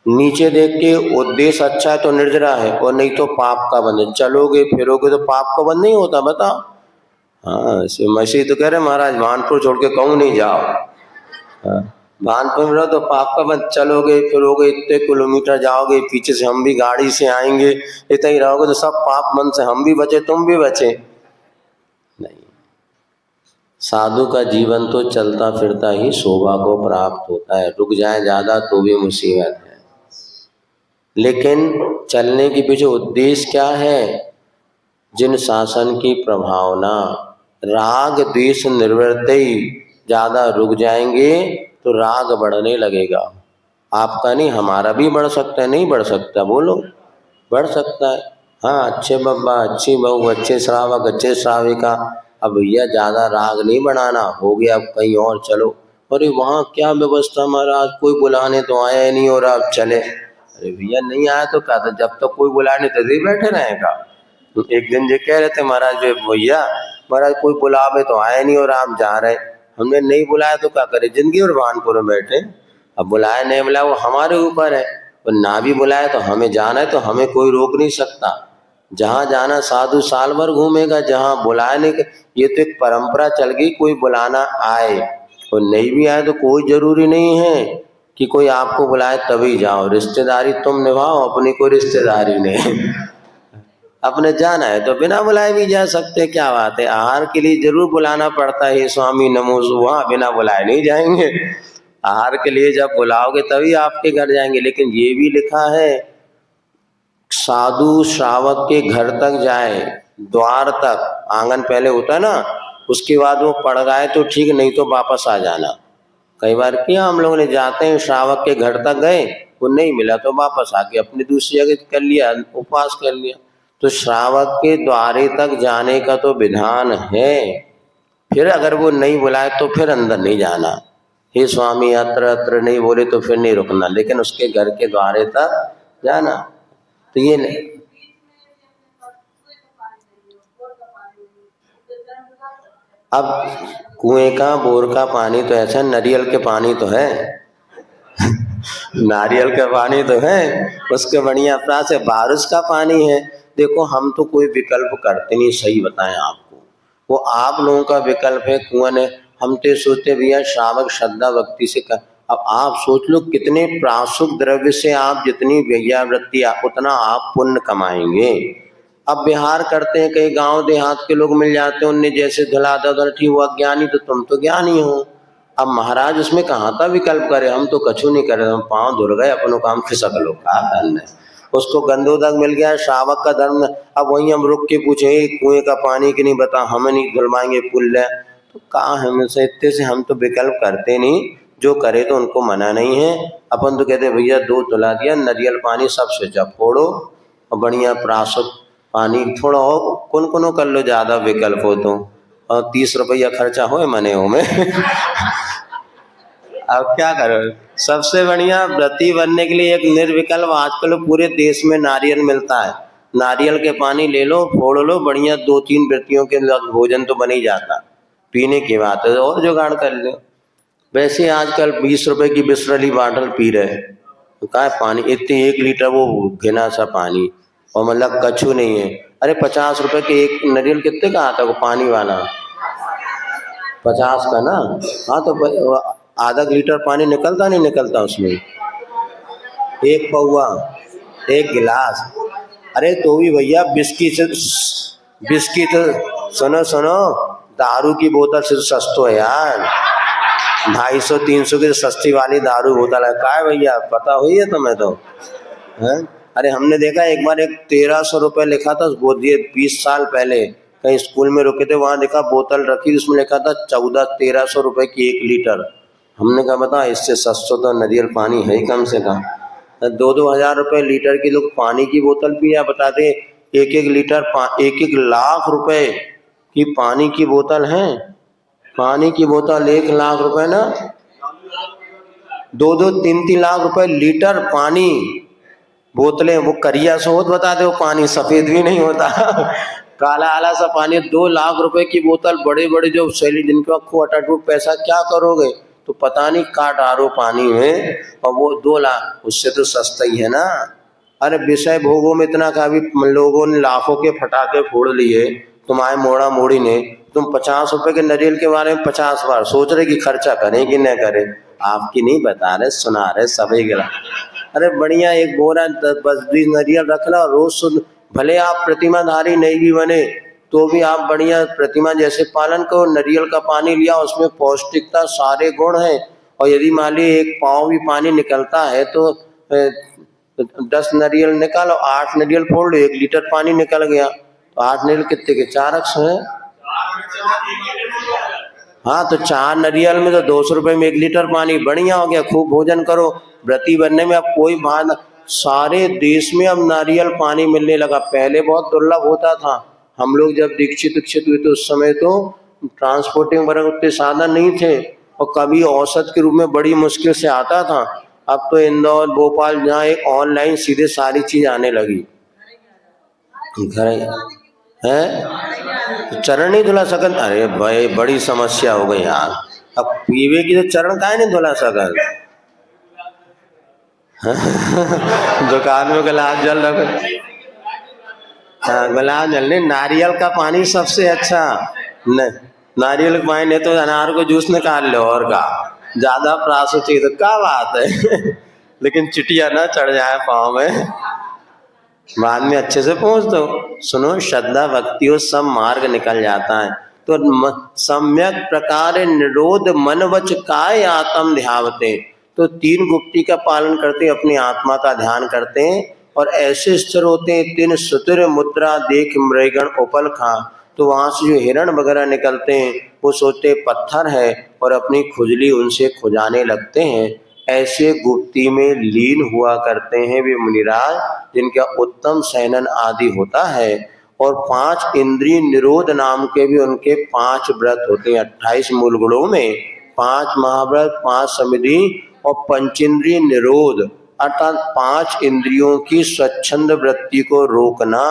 नीचे देख के उद्देश्य अच्छा है तो निर्जरा है और नहीं तो पाप का बंधन। चलोगे फिरोगे तो पाप का बंधन नहीं होता, बताओ। हाँ मसीह तो कह रहे महाराज भानपुर छोड़ के कहूँ नहीं जाओ। हाँ, भानपुर में रहो तो पाप का बंधन, चलोगे फिरोगे इतने किलोमीटर जाओगे, पीछे से हम भी गाड़ी से आएंगे, इतना ही रहोगे तो सब पाप मन से हम भी बचे तुम भी बचे। नहीं, साधु का जीवन तो चलता फिरता ही शोभा को प्राप्त होता है, रुक जाए ज्यादा तो भी मुसीबत है। लेकिन चलने के पीछे उद्देश्य क्या है? जिन शासन की प्रभावना, राग द्वेष निर्वृत्त ही ज्यादा रुक जाएंगे तो राग बढ़ने लगेगा। आपका नहीं हमारा भी बढ़ सकता है, नहीं बढ़ सकता? बोलो बढ़ सकता है। हाँ, अच्छे बब्बा, अच्छी बहू, अच्छे श्रावक, अच्छे श्राविका, अब भैया ज्यादा राग नहीं बढ़ाना, हो गया अब कहीं और चलो। अरे वहाँ क्या व्यवस्था महाराज, कोई बुलाने तो आया ही नहीं और अब चले। अरे भैया नहीं आया तो क्या था, जब तक कोई बुलाए नहीं तभी बैठे रहेगा। तो एक दिन ये कह रहे थे महाराज भैया, महाराज कोई बुलावे तो आए नहीं और आप जा रहे। हमने नहीं बुलाया तो क्या करे, जिंदगी और भानपुर में बैठे। अब बुलाया नहीं बुलाया वो हमारे ऊपर है, और ना भी बुलाया तो हमें जाना है तो हमें कोई रोक नहीं सकता। जहाँ जाना साधु साल भर घूमेगा, जहाँ बुलाए नहीं, ये तो एक परंपरा चल गई, कोई बुलाना आए और नहीं भी आए तो कोई जरूरी नहीं है कि कोई आपको बुलाए तभी जाओ। रिश्तेदारी तुम निभाओ, अपनी कोई रिश्तेदारी नहीं। अपने जाना है तो बिना बुलाए भी जा सकते, क्या बात है। आहार के लिए जरूर बुलाना पड़ता है, स्वामी नमो, वहाँ बिना बुलाए नहीं जाएंगे। आहार के लिए जब बुलाओगे तभी आपके घर जाएंगे। लेकिन ये भी लिखा है साधु श्रावक के घर तक जाए, द्वार तक, आंगन पहले होता है ना, उसके बाद वो पड़ गए तो ठीक, नहीं तो वापस आ जाना। कई बार किया हम लोगों ने, जाते हैं श्रावक के घर तक गए, वो नहीं मिला तो वापस आके अपनी दूसरी जगह कर लिया, उपवास कर लिया। तो श्रावक के द्वारे तक जाने का तो विधान है, फिर अगर वो नहीं बुलाए तो फिर अंदर नहीं जाना। हे स्वामी अत्र अत्र नहीं बोले तो फिर नहीं रुकना, लेकिन उसके घर के द्वारे तक जाना। तो ये नहीं, अब कुएं का बोर का पानी तो ऐसा, नारियल के पानी तो है नारियल का पानी तो है, उसके बढ़िया अपना से बारिश का पानी है। देखो हम तो कोई विकल्प करते नहीं, सही बताएं आपको, वो आप लोगों का विकल्प है। कुआं ने हम तो सोचते भैया श्रावक श्रद्धा भक्ति से कर। अब आप सोच लो कितने प्रासुक द्रव्य से आप जितनी वैयावृत्ति उतना आप पुण्य कमाएंगे। अब विहार करते हैं, कई गांव देहात के लोग मिल जाते हैं, उनने जैसे धला दल ठीक हुआ ज्ञानी, तो तुम तो ज्ञानी हो। अब महाराज उसमें कहाँ था विकल्प करे, हम तो कछु नहीं करे, हम पाँव धुल गए, अपनों काम खिसक लो, क्या करना है। उसको गंधोदक मिल गया, श्रावक का धर्म। अब वहीं हम रुक के पूछे कुएं का पानी की नहीं बता, हम नहीं धुलवाएंगे पुण्य, तो कहाँ हमसे इतने से हम तो विकल्प करते नहीं, जो करे तो उनको मना नहीं है। अपन तो कहते भैया दूध धुला दिया, नारियल पानी सबसे जब फोड़ो और बढ़िया प्राशुद्ध पानी थोड़ा और कुन कर लो, ज्यादा विकल्प हो तो, और 30 रुपया खर्चा हो मने हो में अब क्या करो। सबसे बढ़िया व्रती बनने के लिए एक निर्विकल्प आजकल पूरे देश में नारियल मिलता है। नारियल के पानी ले लो, फोड़ लो, बढ़िया 2-3 व्रतियों के भोजन तो बन ही जाता। पीने की बात है और जुगाड़ कर लो। वैसे आजकल 20 रुपए की बिस्लरी बॉटल पी रहे, तो क्या है पानी इतनी 1 लीटर वो घिना सा पानी, और मतलब कछु नहीं है। अरे 50 रुपए के एक नारियल कितने का आता है वो पानी वाला, 50 का ना। हाँ तो आधा लीटर पानी निकलता नहीं निकलता उसमें, एक पौवा, एक गिलास। अरे तो भी भैया बिस्किट सुनो सुनो, दारू की बोतल से सस्तो है यार, 250-300 की सस्ती वाली दारू बोतल है। क्या है भैया, पता हुई है तुम्हें तो है? अरे हमने देखा एक बार एक 1300 रुपये लिखा था, वो दिए 20 साल पहले, कहीं स्कूल में रुके थे, वहां देखा बोतल रखी, उसमें लिखा था 1400-1300 रुपये की 1 लीटर। हमने कहा बता, इससे सस्ता तो नारियल पानी है ही कम से कम। 2-2 हजार रुपये लीटर की लोग पानी की बोतल पिया, बताते 1-1 लीटर 1-1 लाख रुपए की पानी की बोतल है। पानी की बोतल 1 लाख रुपए ना, 2-2, 3-3 लाख रुपए लीटर पानी बोतलें। वो करिया से होत बताते हो पानी, सफेद भी नहीं होता काला आला सा पानी। 2 लाख रुपए की बोतल, बड़े बड़े जो शैली जिनके अखो अटूट पैसा क्या करोगे, तो पता नहीं काट आरो पानी में, और वो 2 लाख, उससे तो सस्ता ही है ना। अरे विषय भोगों में इतना का भी लोगों ने लाखों के फटाके फोड़ लिए, तुम्हारे मोड़ा मोड़ी ने, तुम 50 रुपए के नारियल के बारे में 50 बार सोच रहे कि खर्चा करें कि न करें। आपकी नहीं बता रहे, सुना रहे सभी गिला। अरे बढ़िया एक बोरा 10-20 नारियल रख लो, रोज शुद्ध, भले आप प्रतिमाधारी नहीं भी बने तो भी आप बढ़िया प्रतिमा जैसे पालन करो। नारियल का पानी लिया, उसमें पौष्टिकता सारे गुण हैं, और यदि मान लीजिए 1 पाव भी पानी निकलता है तो 10 नारियल निकालो, 8 नारियल फोड़ लो, 1 लीटर पानी निकल गया, तो 8 नारियल कितने के 400 है। हाँ तो 4 नारियल में तो 200 रुपए में 1 लीटर पानी, बढ़िया हो गया। खूब भोजन करो, व्रती बनने में अब कोई बात। सारे देश में अब नारियल पानी मिलने लगा, पहले बहुत दुर्लभ होता था। हम लोग जब दीक्षित हुए तो उस समय तो ट्रांसपोर्टिंग वगैरह उतने साधन नहीं थे, और कभी औसत के रूप में बड़ी मुश्किल से आता था। अब तो इंदौर भोपाल जहाँ एक ऑनलाइन सीधे सारी चीज आने लगी घर है। चरण नहीं धुला सकन, अरे भाई बड़ी समस्या हो गई यार। अब पीवे की तो चरण काहे नहीं धुला सकन दुकान में गुलाब जल रखो, हाँ गुलाब जल नहीं, नारियल का पानी सबसे अच्छा। नारियल का पानी नहीं तो अनार को जूस निकाल लो, और का ज्यादा प्रासुचिक तो क्या बात है लेकिन चिटिया ना चढ़ जाए पाँव में, बाद में अच्छे से पहुंच दो। सुनो, श्रद्धा भक्ति और सब मार्ग निकल जाता है। तो सम्यक प्रकार निरोध मन वच काय आत्म ध्यावते, तो 3 गुप्ती का पालन करते, अपनी आत्मा का ध्यान करते हैं, और ऐसे स्थिर होते हैं। 3 सुतिर मुद्रा देख मृगण उपल खा, तो वहां से जो हिरण वगैरह निकलते हैं वो सोचते पत्थर है, और अपनी खुजली उनसे खुजाने लगते हैं। ऐसे गुप्ती में लीन हुआ करते हैं वे मुनिराज, जिनका उत्तम शयनन आदि होता है। और 5 इंद्रिय निरोध नाम के भी उनके 5 व्रत होते हैं। 28 मूल गुणों में 5 महाव्रत, 5 समिधि और पंचेंद्रिय निरोध, अर्थात 5 इंद्रियों की स्वच्छंद वृत्ति को रोकना,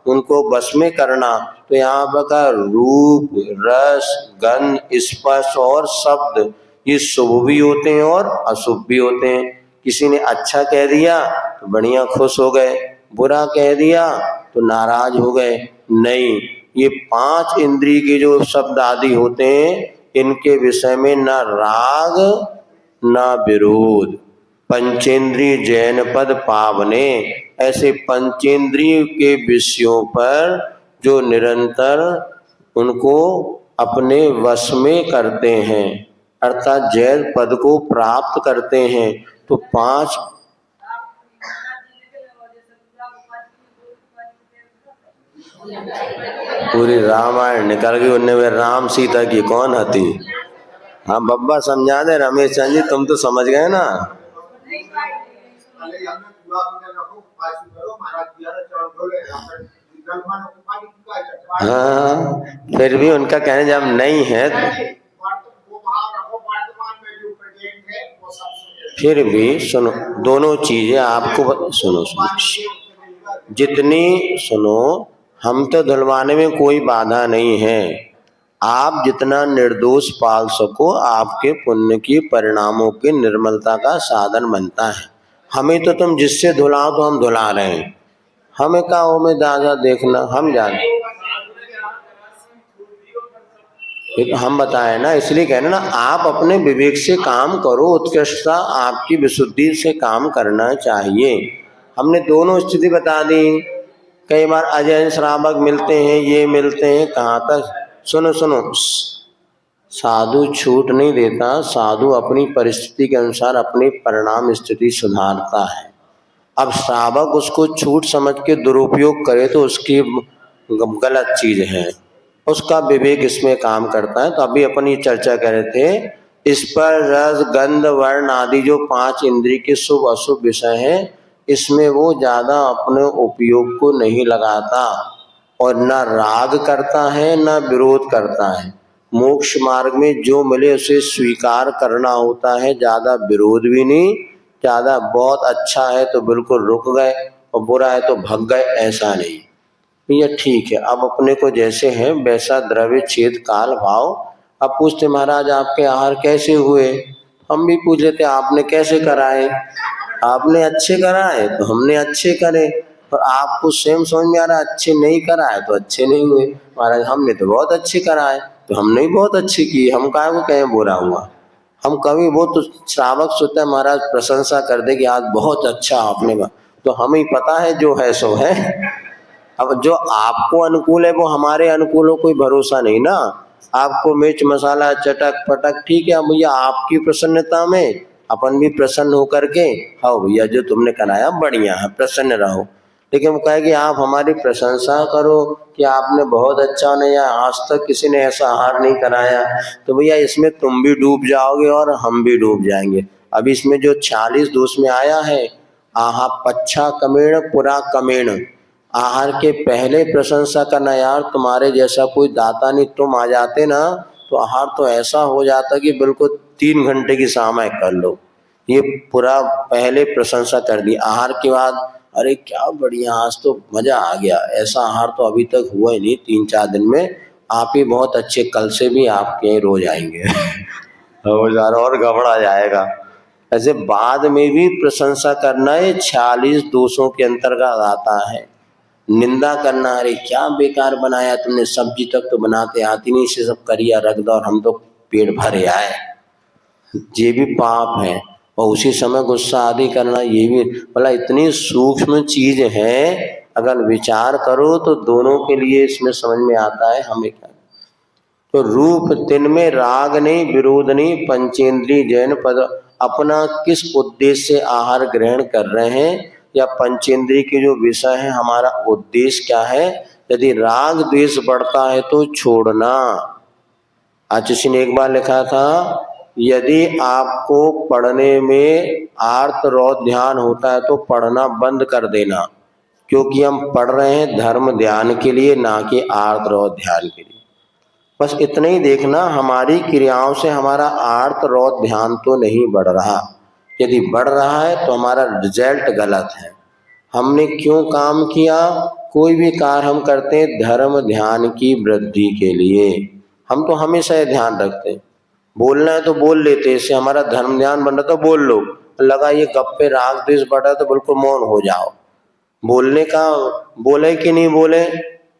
उनको बस में करना। तो यहाँ पर रूप, रस, गंध, स्पर्श और शब्द, ये शुभ भी होते हैं और अशुभ भी होते हैं। किसी ने अच्छा कह दिया तो बढ़िया खुश हो गए, बुरा कह दिया तो नाराज हो गए। नहीं, ये 5 इंद्रिय के जो शब्द आदि होते हैं, इनके विषय में न राग न विरोध। पंचेंद्रिय जैन पद पावने, ऐसे पंचेंद्रिय के विषयों पर जो निरंतर उनको अपने वश में करते हैं, अर्थात जैन पद को प्राप्त करते हैं, तो 5 पूरी रामायण निकल गई उनने में राम सीता की कौन हती। हाँ बब्बा समझा दे रमेश चंद जी, तुम तो समझ गए ना। हाँ फिर भी उनका कहने जब नहीं है, फिर भी सुनो दोनों चीजें आपको सुनो जितनी सुनो, हम तो धुलवाने में कोई बाधा नहीं है। आप जितना निर्दोष पाल सको, आपके पुण्य की परिणामों की निर्मलता का साधन बनता है। हमें तो तुम जिससे धुलाओ तो हम धुला रहे हैं, हमें का हो में दादा देखना, हम जाने हम बताए ना, इसलिए कहना ना, आप अपने विवेक से काम करो, उत्कृष्टता आपकी विशुद्धि से काम करना चाहिए। हमने दोनों स्थिति बता दी। कई बार अजय श्रावक मिलते हैं, ये मिलते हैं, कहाँ तक। सुनो सुनो, साधु छूट नहीं देता, साधु अपनी परिस्थिति के अनुसार अपनी परिणाम स्थिति सुधारता है। अब श्रावक उसको छूट समझ के दुरुपयोग करे तो उसकी गलत चीज है, उसका विवेक इसमें काम करता है। तो अभी अपन ये चर्चा कर रहे थे, इस पर रस गंध वर्ण आदि जो 5 इंद्रिय के शुभ अशुभ विषय हैं, इसमें वो ज्यादा अपने उपयोग को नहीं लगाता और न राग करता है न विरोध करता है। मोक्ष मार्ग में जो मिले उसे स्वीकार करना होता है, ज्यादा विरोध भी नहीं, ज्यादा बहुत अच्छा है तो बिल्कुल रुक गए और बुरा है तो भग गए, ऐसा नहीं। ये ठीक है, अब अपने को जैसे है वैसा द्रव्य छेद काल भाव। अब पूछते महाराज आपके आहार कैसे हुए, हम भी पूछ लेते आपने कैसे कराए। आपने अच्छे कराए तो हमने अच्छे करे, और आपको स्वयं समझ में आ रहा अच्छे नहीं कराए तो अच्छे नहीं हुए। महाराज हमने तो बहुत अच्छे कराए, तो हमने भी बहुत अच्छे किए, हम काहे को कहें बुरा हुआ। हम कभी वो तो श्रावक सोचता है महाराज प्रशंसा कर दे कि आज बहुत अच्छा आपने, तो हमें पता है जो है सो है। अब जो आपको अनुकूल है वो हमारे अनुकूल हो, कोई भरोसा नहीं ना। आपको मिर्च मसाला चटक पटक ठीक है, भैया आपकी प्रसन्नता में अपन भी प्रसन्न होकर के, हाँ भैया जो तुमने कराया बढ़िया है, प्रसन्न रहो। लेकिन वो कहे कि आप हमारी प्रशंसा करो कि आपने बहुत अच्छा नहीं, आज तक किसी ने ऐसा आहार नहीं कराया, तो भैया इसमें तुम भी डूब जाओगे और हम भी डूब जाएंगे। अब इसमें जो 46 दोष में आया है, आहा पच्छा कमेण पुरा कमेण, आहार के पहले प्रशंसा करना, यार तुम्हारे जैसा कोई दाता नहीं, तुम आ जाते ना तो आहार तो ऐसा हो जाता कि बिल्कुल 3 घंटे की सामयिक कर लो। ये पूरा पहले प्रशंसा कर दी। आहार के बाद अरे क्या बढ़िया, आज तो मजा आ गया, ऐसा आहार तो अभी तक हुआ ही नहीं 3-4 दिन में, आप ही बहुत अच्छे, कल से भी आपके रोज आएंगे। और घबरा जाएगा। ऐसे बाद में भी प्रशंसा करना ये 46 दोषों के अंतर्गत आता है। निंदा करना, अरे क्या बेकार बनाया तुमने, सब्जी तक तो बनाते आती नहीं, इसे सब करिया रख दो और हम तो पेट भरे आए, ये भी पाप है। और उसी समय गुस्सा आदि करना, ये भी भला इतनी सूक्ष्म चीज है, अगर विचार करो तो दोनों के लिए इसमें समझ में आता है हमें क्या। तो रूप 3 में राग नहीं विरोध नहीं, पंचेंद्रिय जैन पद, अपना किस उद्देश्य से आहार ग्रहण कर रहे हैं या पंचेंद्रिय के जो विषय है हमारा उद्देश्य क्या है। यदि राग द्वेष बढ़ता है तो छोड़ना। आचार्य ने एक बार लिखा था, यदि आपको पढ़ने में आर्त रौद्र ध्यान होता है तो पढ़ना बंद कर देना, क्योंकि हम पढ़ रहे हैं धर्म ध्यान के लिए, ना कि आर्त रौद्र ध्यान के लिए। बस इतना ही देखना, हमारी क्रियाओं से हमारा आर्त रौद्र ध्यान तो नहीं बढ़ रहा। यदि बढ़ रहा है तो हमारा रिजल्ट गलत है। हमने क्यों काम किया, कोई भी कार्य हम करते हैं धर्म ध्यान की वृद्धि के लिए, हम तो हमेशा ये ध्यान रखते हैं। बोलना है तो बोल लेते हैं, इससे हमारा धर्म ध्यान बन रहा तो बोल लो, लगा ये गप्पे राग द्वेष बढ़ा तो बिल्कुल मौन हो जाओ। बोलने का बोले कि नहीं बोले,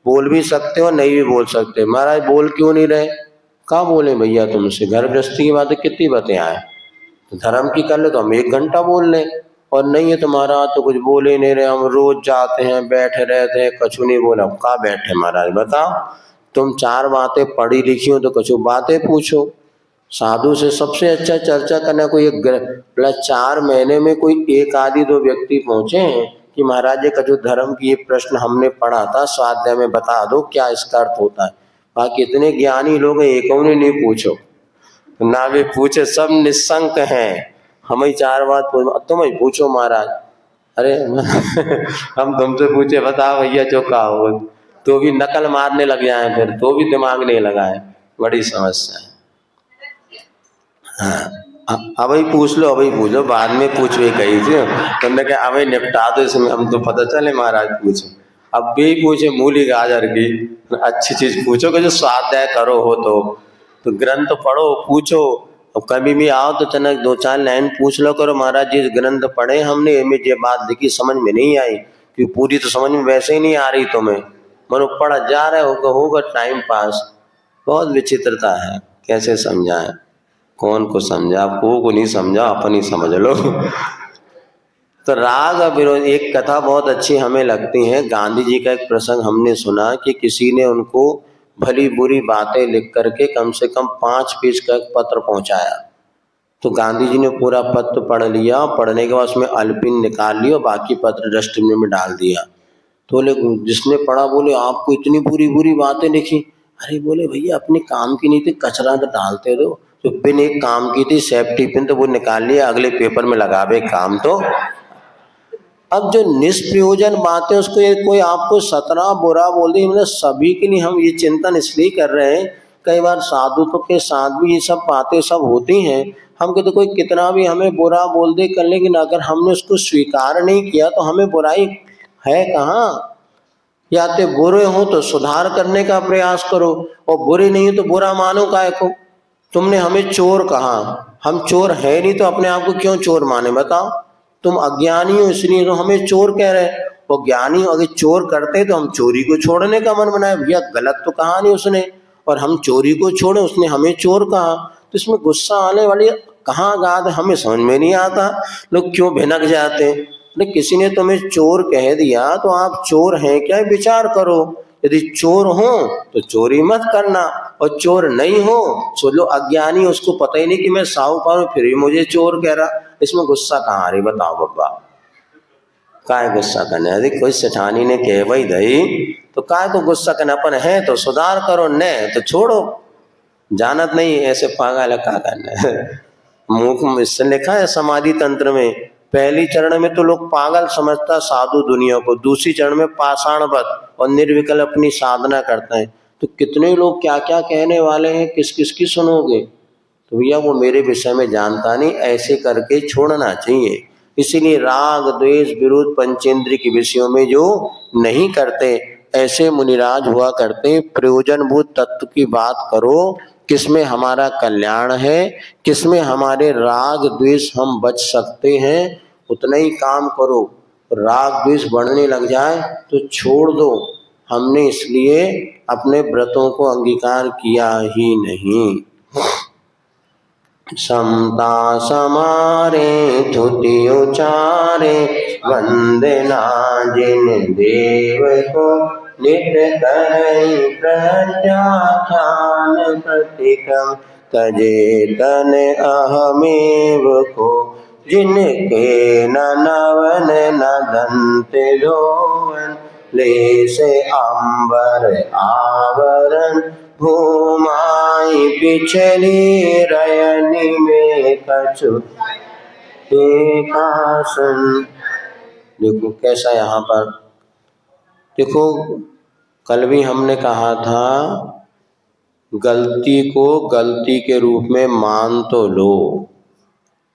बोल भी सकते हो नहीं भी बोल सकते। महाराज बोल क्यों नहीं रहे? कहाँ बोले भैया तुमसे? घर गृहस्थी की बातें कितनी बातें आए, धर्म की कर ले तो हम 1 घंटा बोल लें, और नहीं है तुम्हारा तो कुछ बोल ही नहीं रहे। हम रोज जाते हैं बैठे रहते हैं, कछु नहीं बोला। कहाँ बैठे महाराज बताओ? तुम 4 बातें पढ़ी लिखी हो तो कछु बातें पूछो। साधु से सबसे अच्छा चर्चा करना। कोई प्लस 4 महीने में कोई 1 आदि 2 व्यक्ति पहुंचे हैं कि महाराज का जो धर्म की ये प्रश्न हमने पढ़ा था स्वाध्याय में, बता दो क्या इसका अर्थ होता है। बाकी इतने ज्ञानी लोग हैं, एक ने नहीं पूछो, ना भी पूछे, सब निशंक हैं। हम ही 4 बात तुम ही पूछो महाराज। अरे हम तुमसे पूछे बताओ भैया जो कहा हो, तो भी नकल मारने लग जाए, फिर तो भी दिमाग नहीं लगाए। बड़ी समस्या है। हाँ, अब ही पूछ लो, अभी पूछ लो, बाद में पूछ भी कही थी तुमने कहा अभी निपटा दो इसमें, हम तो पता चले महाराज पूछो। अब भी पूछे मूली गाजर की अच्छी चीज पूछो कि जो स्वाध्याय करो हो तो ग्रंथ पढ़ो पूछो। अब कभी भी आओ तो चना 2-4 लाइन पूछ लो करो, महाराज जी ग्रंथ पढ़े हमने, इनमें ये बात देखी समझ में नहीं आई, कि पूरी तो समझ में वैसे ही नहीं आ रही तुम्हें, मनो पढ़ा जा रहे होगा टाइम पास। बहुत विचित्रता है, कैसे समझाएं? कौन को समझा? आपको को नहीं समझा, अपन ही समझ लो। तो राग और विरोध, एक कथा बहुत अच्छी हमें लगती है। गांधी जी का एक प्रसंग हमने सुना कि किसी ने उनको भली बुरी बातें लिख करके कम से कम 5 पेज का एक पत्र पहुंचाया। तो गांधी जी ने पूरा पत्र पढ़ लिया, पढ़ने के बाद उसमें अल्पिन निकाल लिया, बाकी पत्र डस्टबिन में डाल दिया। तो बोले, जिसने पढ़ा बोले आपको इतनी बुरी बुरी बातें लिखी? अरे बोले भैया अपने काम की नहीं थी, कचरा तो डालते दो। तो पिन एक काम की थी, सेफ्टी पिन, तो वो निकाल लिया, अगले पेपर में लगावे काम। तो अब जो निष्प्रयोजन बातें उसको कोई आपको 17 बुरा बोल दी, मतलब सभी के लिए हम ये चिंतन इसलिए कर रहे हैं। कई बार साधुत्व के साथ भी ये सब बातें सब होती हैं। हम कहते कोई कितना भी हमें बुरा बोल दे कर, लेकिन अगर हमने उसको स्वीकार नहीं किया तो हमें बुराई है कहाँ? या तो बुरे हो तो सुधार करने का प्रयास करो, और बुरे नहीं हो तो बुरा मानो काहे को? तुमने हमें चोर कहा, हम चोर है नहीं तो अपने आप को क्यों चोर माने बताओ? तुम अज्ञानी हो इसलिए तो हमें चोर कह रहे। वो ज्ञानी अगर चोर करते तो हम चोरी को छोड़ने का मन बनाए, भैया गलत तो कहा नहीं उसने, और हम चोरी को छोड़े, उसने हमें चोर कहा। तो इसमें गुस्सा आने वाली कहाँ बात है, हमें समझ में नहीं आता। लोग क्यों भिनक जाते हैं? किसी ने तुम्हें चोर कह दिया तो आप चोर हैं क्या, विचार करो। यदि चोर हो तो चोरी मत करना, और चोर नहीं हो सो लो अज्ञानी, उसको पता ही नहीं कि मैं साहूकार हूं फिर भी मुझे चोर कह रहा। इसमें गुस्सा कहाँ आ रही बताओ बब्बा? काय गुस्सा करना? यदि कोई सेठानी ने कह वही दही तो काय को गुस्सा करना? अपन है तो सुधार करो, न तो छोड़ो। जानत नहीं ऐसे पागल का करना है। मुख में इससे लिखा है समाधि तंत्र में, पहली चरण में तो लोग पागल समझता साधु दुनिया को, दूसरी चरण में पाषाणवत और निर्विकल्प अपनी साधना करते हैं। तो कितने लोग क्या क्या कहने वाले हैं, किस किस की सुनोगे? तो भैया वो मेरे विषय में जानता नहीं, ऐसे करके छोड़ना चाहिए। इसीलिए राग द्वेष विरोध पंचेंद्रिय के विषयों में जो नहीं करते, ऐसे मुनिराज हुआ करते। प्रयोजनभूत तत्व की बात करो, किसमें हमारा कल्याण है, किसमें हमारे राग द्वेष हम बच सकते हैं, उतना ही काम करो। राग द्वेष बढ़ने लग जाए तो छोड़ दो। हमने इसलिए अपने व्रतों को अंगीकार किया ही नहीं। समता समारे तुति उचारे, वंदना जिन देव को नित करई प्रत्याख्यान प्रतिक्रम, तजे तन अहमेव को जिनके न नवन न दंत लोवन, ले से अंबर आवरण भूमाई पिछली रयनि में कछु एकासन। देखो कैसा यहाँ पर, देखो कल भी हमने कहा था गलती को गलती के रूप में मान तो लो,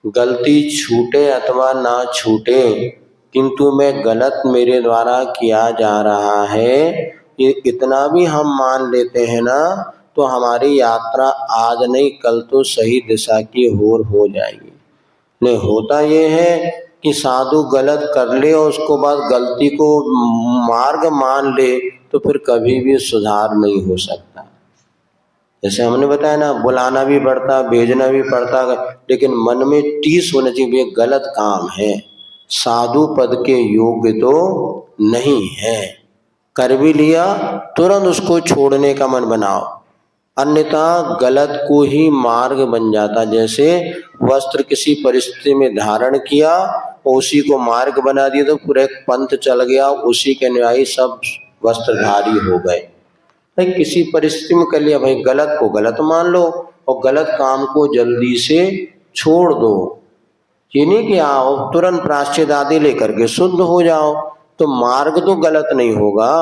गलती छूटे अथवा ना छूटे, किंतु मैं गलत मेरे द्वारा किया जा रहा है, ये इतना भी हम मान लेते हैं ना, तो हमारी यात्रा आज नहीं कल तो सही दिशा की ओर हो जाएगी। नहीं होता ये है कि साधु गलत कर ले और उसको बाद गलती को मार्ग मान ले, तो तो फिर कभी भी सुधार नहीं हो सकता। जैसे हमने बताया ना, बुलाना भी पड़ता, भेजना भी पड़ता, लेकिन मन में टीस होना चाहिए, ये गलत काम है, साधु पद के योग्य तो नहीं है। कर भी लिया तुरंत उसको छोड़ने का मन बनाओ, अन्यथा गलत को ही मार्ग बन जाता। जैसे वस्त्र किसी परिस्थिति में धारण किया और उसी को मार्ग बना दिया तो पूरा एक पंथ चल गया, उसी के अनुयायी सब वस्त्रधारी हो गए। भाई किसी परिस्थिति में कर लिया, भाई गलत को गलत मान लो और गलत काम को जल्दी से छोड़ दो। ये नहीं कि आओ तुरंत प्रायश्चित आदि लेकर के शुद्ध हो जाओ, तो मार्ग तो गलत नहीं होगा।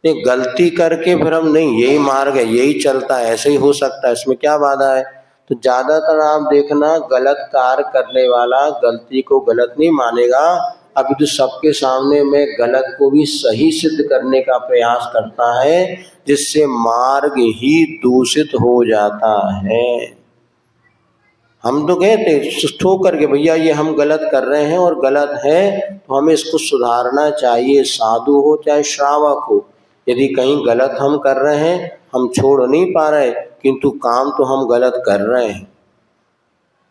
नहीं, गलती करके फिर हम नहीं यही मार्ग है, यही चलता है, ऐसे ही हो सकता है, इसमें क्या बाधा है। तो ज्यादातर आप देखना, गलत कार्य करने वाला गलती को गलत नहीं मानेगा, अभी तो सबके सामने में गलत को भी सही सिद्ध करने का प्रयास करता है, जिससे मार्ग ही दूषित हो जाता है। हम तो कहते ठोक करके, भैया ये हम गलत कर रहे हैं और गलत है तो हमें इसको सुधारना चाहिए, साधु हो चाहे श्रावक हो। यदि कहीं गलत हम कर रहे हैं, हम छोड़ नहीं पा रहे, किंतु काम तो हम गलत कर रहे हैं,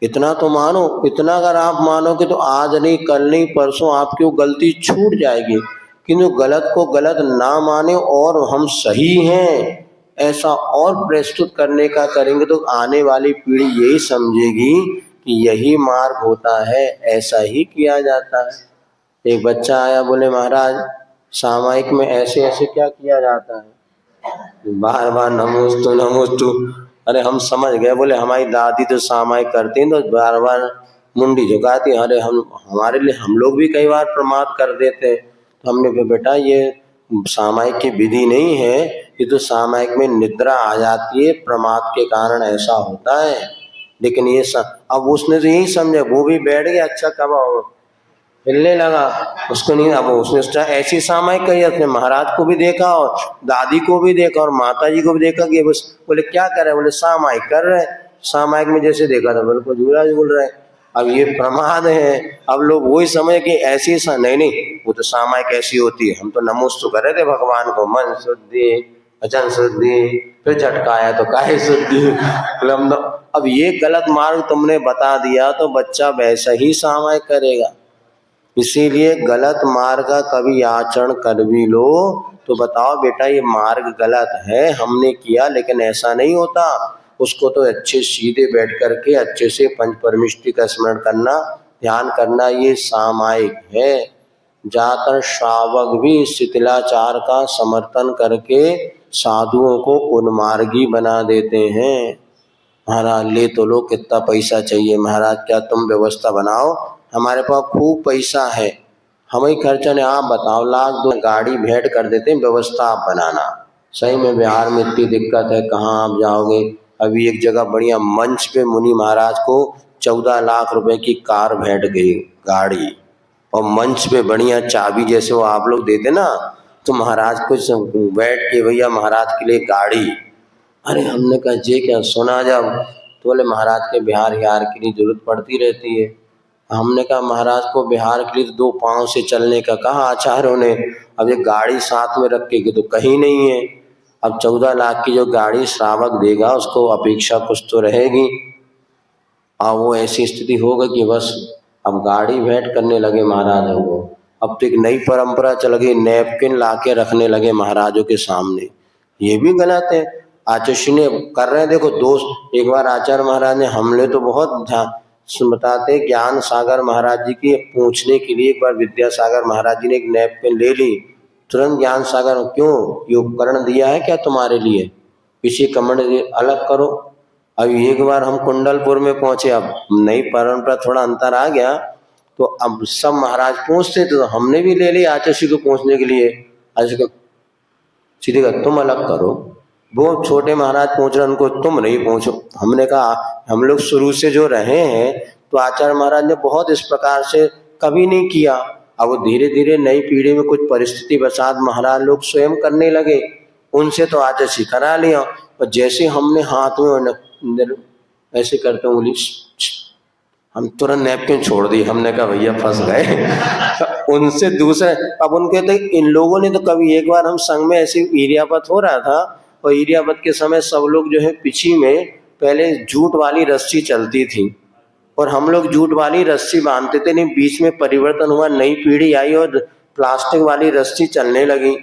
इतना तो मानो। इतना अगर आप मानोगे तो आज नहीं, कल नहीं, परसों आपकी वो गलती छूट जाएगी। किंतु गलत को गलत ना माने और हम सही हैं ऐसा और प्रस्तुत करने का करेंगे, तो आने वाली पीढ़ी यही समझेगी कि यही मार्ग होता है, ऐसा ही किया जाता है। एक बच्चा आया, बोले महाराज सामायिक में ऐसे ऐसे क्या किया जाता है, बार बार नमोस्तु नमोस्तु। अरे हम समझ गए, बोले हमारी दादी तो सामायिक करती हैं तो बार बार मुंडी झुकाती। अरे हम हमारे लिए हम लोग भी कई बार प्रमाद कर देते। तो हमने कहा बेटा ये सामायिक की विधि नहीं है, ये तो सामायिक में निद्रा आ जाती है, प्रमाद के कारण ऐसा होता है। लेकिन ये अब उसने तो यही समझा, वो भी बैठ गया, अच्छा कब हिलने लगा, उसको नहीं। अब उसने ऐसी सामायिक कही, अपने महाराज को भी देखा और दादी को भी देखा और माता जी को भी देखा कि बस, बोले क्या कर रहे हैं, बोले सामायिक कर रहे हैं। सामायिक में जैसे देखा था बिल्कुल झूला झूल रहे हैं। अब ये प्रमाद है। अब लोग वही समझे कि ऐसी नहीं, वो तो सामायिक ऐसी होती है, हम तो नमोस्तु कर रहे थे भगवान को, मन शुद्धि वचन शुद्धि, फिर झटकाया तो काहे शुद्धि। अब ये गलत मार्ग तुमने बता दिया तो बच्चा वैसा ही सामायिक करेगा। इसीलिए गलत मार्ग का कभी आचरण कर भी लो तो बताओ बेटा ये मार्ग गलत है, हमने किया, लेकिन ऐसा नहीं होता। उसको तो अच्छे सीधे बैठ करके अच्छे से पंच परमिष्टि का स्मरण करना, ध्यान करना, ये सामायिक है। जाकर श्रावक भी शिथिलाचार का समर्थन करके साधुओं को उन्मार्गी बना देते हैं। महाराज ले तो लो, कितना पैसा चाहिए महाराज, क्या तुम व्यवस्था बनाओ, हमारे पास खूब पैसा है, हमें खर्चा नहीं, आप बताओ, लाख दो गाड़ी भेंट कर देते हैं, व्यवस्था आप बनाना। सही में बिहार में इतनी दिक्कत है, कहाँ आप जाओगे। अभी एक जगह बढ़िया मंच पे मुनि महाराज को 14 लाख रुपए की कार भेंट गई, गाड़ी, और मंच पे बढ़िया चाबी जैसे वो आप लोग देते ना, तो महाराज कुछ बैठ के भैया महाराज के लिए गाड़ी। अरे हमने कहा जे क्या सुना जब, तो बोले महाराज के बिहार की नहीं जरूरत पड़ती रहती है। हमने कहा महाराज को बिहार के लिए 2 पांव से चलने का कहा आचार्यों ने, अब ये गाड़ी साथ में रखेगी तो कहीं नहीं है। अब 14 लाख की जो गाड़ी श्रावक देगा उसको अपेक्षा कुछ तो रहेगी। अब वो ऐसी स्थिति हो गई कि बस अब गाड़ी भेंट करने लगे महाराजों को। अब तो एक नई परंपरा चल गई, नैपकिन ला के रखने लगे महाराजों के सामने, ये भी गलत है। आचार्य ने कर रहे हैं, देखो दोस्त, एक बार आचार्य महाराज ने, हमने तो बहुत बताते, ज्ञान सागर महाराज जी की पूछने के लिए एक बार विद्यासागर महाराज जी ने एक नैपकिन ले ली, तुरंत ज्ञान सागर, क्यों ये उपकरण दिया है क्या तुम्हारे लिए, पीछे कमंड अलग करो। अब एक बार हम कुंडलपुर में पहुंचे, अब नई परंपरा थोड़ा अंतर आ गया, तो अब सब महाराज पूछते तो हमने भी ले लिया आचार्य को पूछने के लिए। आचार्य सीधे कहा तुम अलग करो, वो छोटे महाराज पूछ रहे, उनको तुम नहीं पूछो। हमने कहा हम लोग शुरू से जो रहे हैं तो आचार्य महाराज ने बहुत इस प्रकार से कभी नहीं किया। अब वो धीरे धीरे नई पीढ़ी में कुछ परिस्थिति बसात महाराज लोग स्वयं करने लगे, उनसे तो आचार्य करा लिया। और जैसे हमने हाथ में ऐसे करते उंगली, हम तुरंत नैपकिन छोड़ दी, हमने कहा भैया फंस गए। उनसे दूसरे, अब उनके तो इन लोगों ने तो कभी, एक बार हम संघ में ऐसे ईरियापत हो रहा था और ईरियापत के समय सब लोग जो है पिछी में पहले जूट वाली रस्सी चलती थी और हम लोग जूट वाली रस्सी बांधते थे, नहीं बीच में परिवर्तन हुआ, नई पीढ़ी आई और प्लास्टिक वाली रस्सी चलने लगी।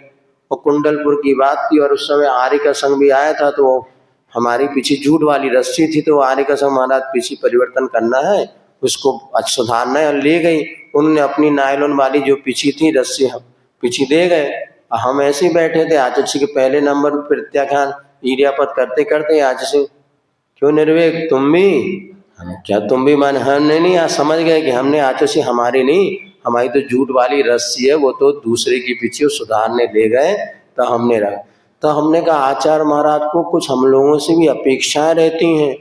और कुंडलपुर की बात थी और उस समय आर्य का संघ भी आया था, तो हमारी पीछे जूट वाली रस्सी थी, तो आर्य का संघ महाराज पीछे परिवर्तन करना है, उसको सुधारना है, ले गई। उन्होंने अपनी नायलॉन वाली जो पीछी थी रस्सी हम पीछे दे गए। हम ऐसे ही बैठे थे, आचार्य के पहले नंबर पर प्रत्याख्यान ईरियापत करते करते आचार्य से, क्यों निर्वेग तुम भी? क्या तुम भी? मान हमने नहीं, आज समझ गए कि हमने आचार्य से, हमारी नहीं, हमारी तो जूट वाली रस्सी है, वो तो दूसरे की पीछे सुधारने ले गए, तो हमने रहा। तो हमने कहा आचार्य महाराज को कुछ हम लोगों से भी अपेक्षाएं रहती हैं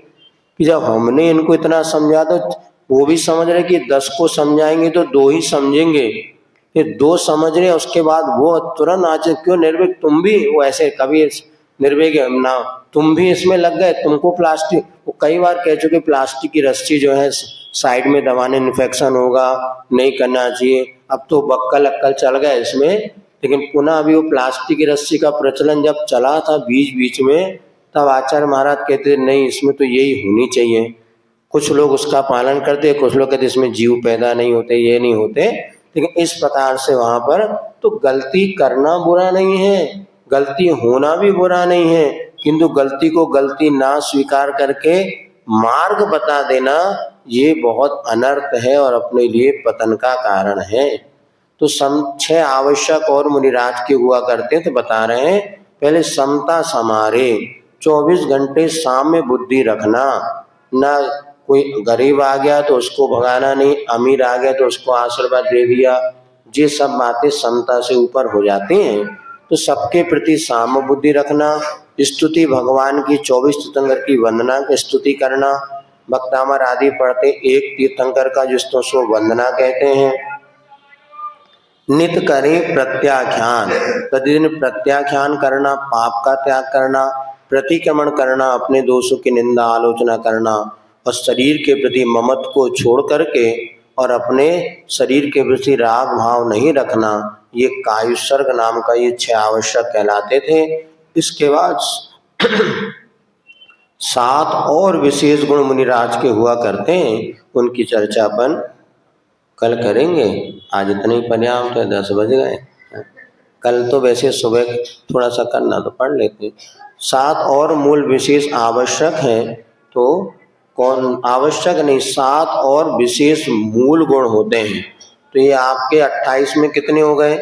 कि जब हमने इनको इतना समझा तो वो भी समझ रहे कि 10 को समझाएंगे तो 2 ही समझेंगे, ये 2 समझ रहे, उसके बाद वो तुरंत आचार्य क्यों निर्वेग तुम भी? वो ऐसे कभी निर्वेग ना, तुम भी इसमें लग गए, तुमको प्लास्टिक, वो कई बार कह चुके प्लास्टिक की रस्सी जो है साइड में दबाने इन्फेक्शन होगा, नहीं करना चाहिए। अब तो बक्कल अक्कल चल गए इसमें, लेकिन पुनः अभी वो प्लास्टिक की रस्सी का प्रचलन जब चला था बीच बीच में, तब आचार्य महाराज कहते नहीं इसमें तो यही होनी चाहिए। कुछ लोग उसका पालन करते, कुछ लोग कहते इसमें जीव पैदा नहीं होते, ये नहीं होते, लेकिन इस प्रकार से वहां पर तो गलती करना बुरा नहीं है, गलती होना भी बुरा नहीं है, किंतु गलती को गलती ना स्वीकार करके मार्ग बता देना ये बहुत अनर्थ है और अपने लिए पतन का कारण है। तो 6 आवश्यक और मुनिराज के हुआ करते हैं, तो बता रहे हैं पहले समता समारे, 24 घंटे साम्य बुद्धि रखना, ना कोई गरीब आ गया तो उसको भगाना नहीं, अमीर आ गया तो उसको आशीर्वाद दे दिया, ये सब बातें समता से ऊपर हो जाती हैं। तो सबके प्रति साम्य बुद्धि रखना, स्तुति भगवान की 24 तीर्थंकर की वंदना की स्तुति करना, भक्तामर आदि पढ़ते एक तीर्थंकर का जिसको वंदना कहते हैं। नित करें प्रत्याख्यान, प्रतिदिन प्रत्याख्यान करना, पाप का त्याग करना, प्रतिक्रमण करना, अपने दोषों की निंदा आलोचना करना, और शरीर के प्रति ममत्व को छोड़ करके और अपने शरीर के प्रति राग भाव नहीं रखना, ये कायुसर्ग नाम का ये 6 आवश्यक कहलाते थे। इसके बाद 7 और विशेष गुण मुनिराज के हुआ करते हैं, उनकी चर्चा अपन कल करेंगे। आज इतने ही पर्याप्त है, 10 बज गए। कल तो वैसे सुबह थोड़ा सा करना तो पढ़ लेते। 7 और मूल विशेष आवश्यक हैं, तो कौन आवश्यक नहीं, 7 और विशेष मूल गुण होते हैं। तो ये आपके 28 में कितने हो गए?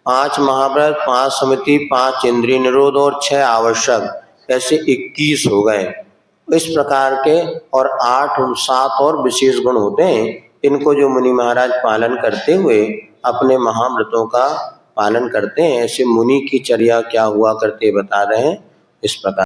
5 महाव्रत, 5 समिति, 5 इंद्रिय निरोध और 6 आवश्यक, ऐसे 21 हो गए। इस प्रकार के और 8 7 और विशेष गुण होते हैं। इनको जो मुनि महाराज पालन करते हुए अपने महाव्रतों का पालन करते हैं, ऐसे मुनि की चर्या क्या हुआ करते बता रहे हैं इस प्रकार।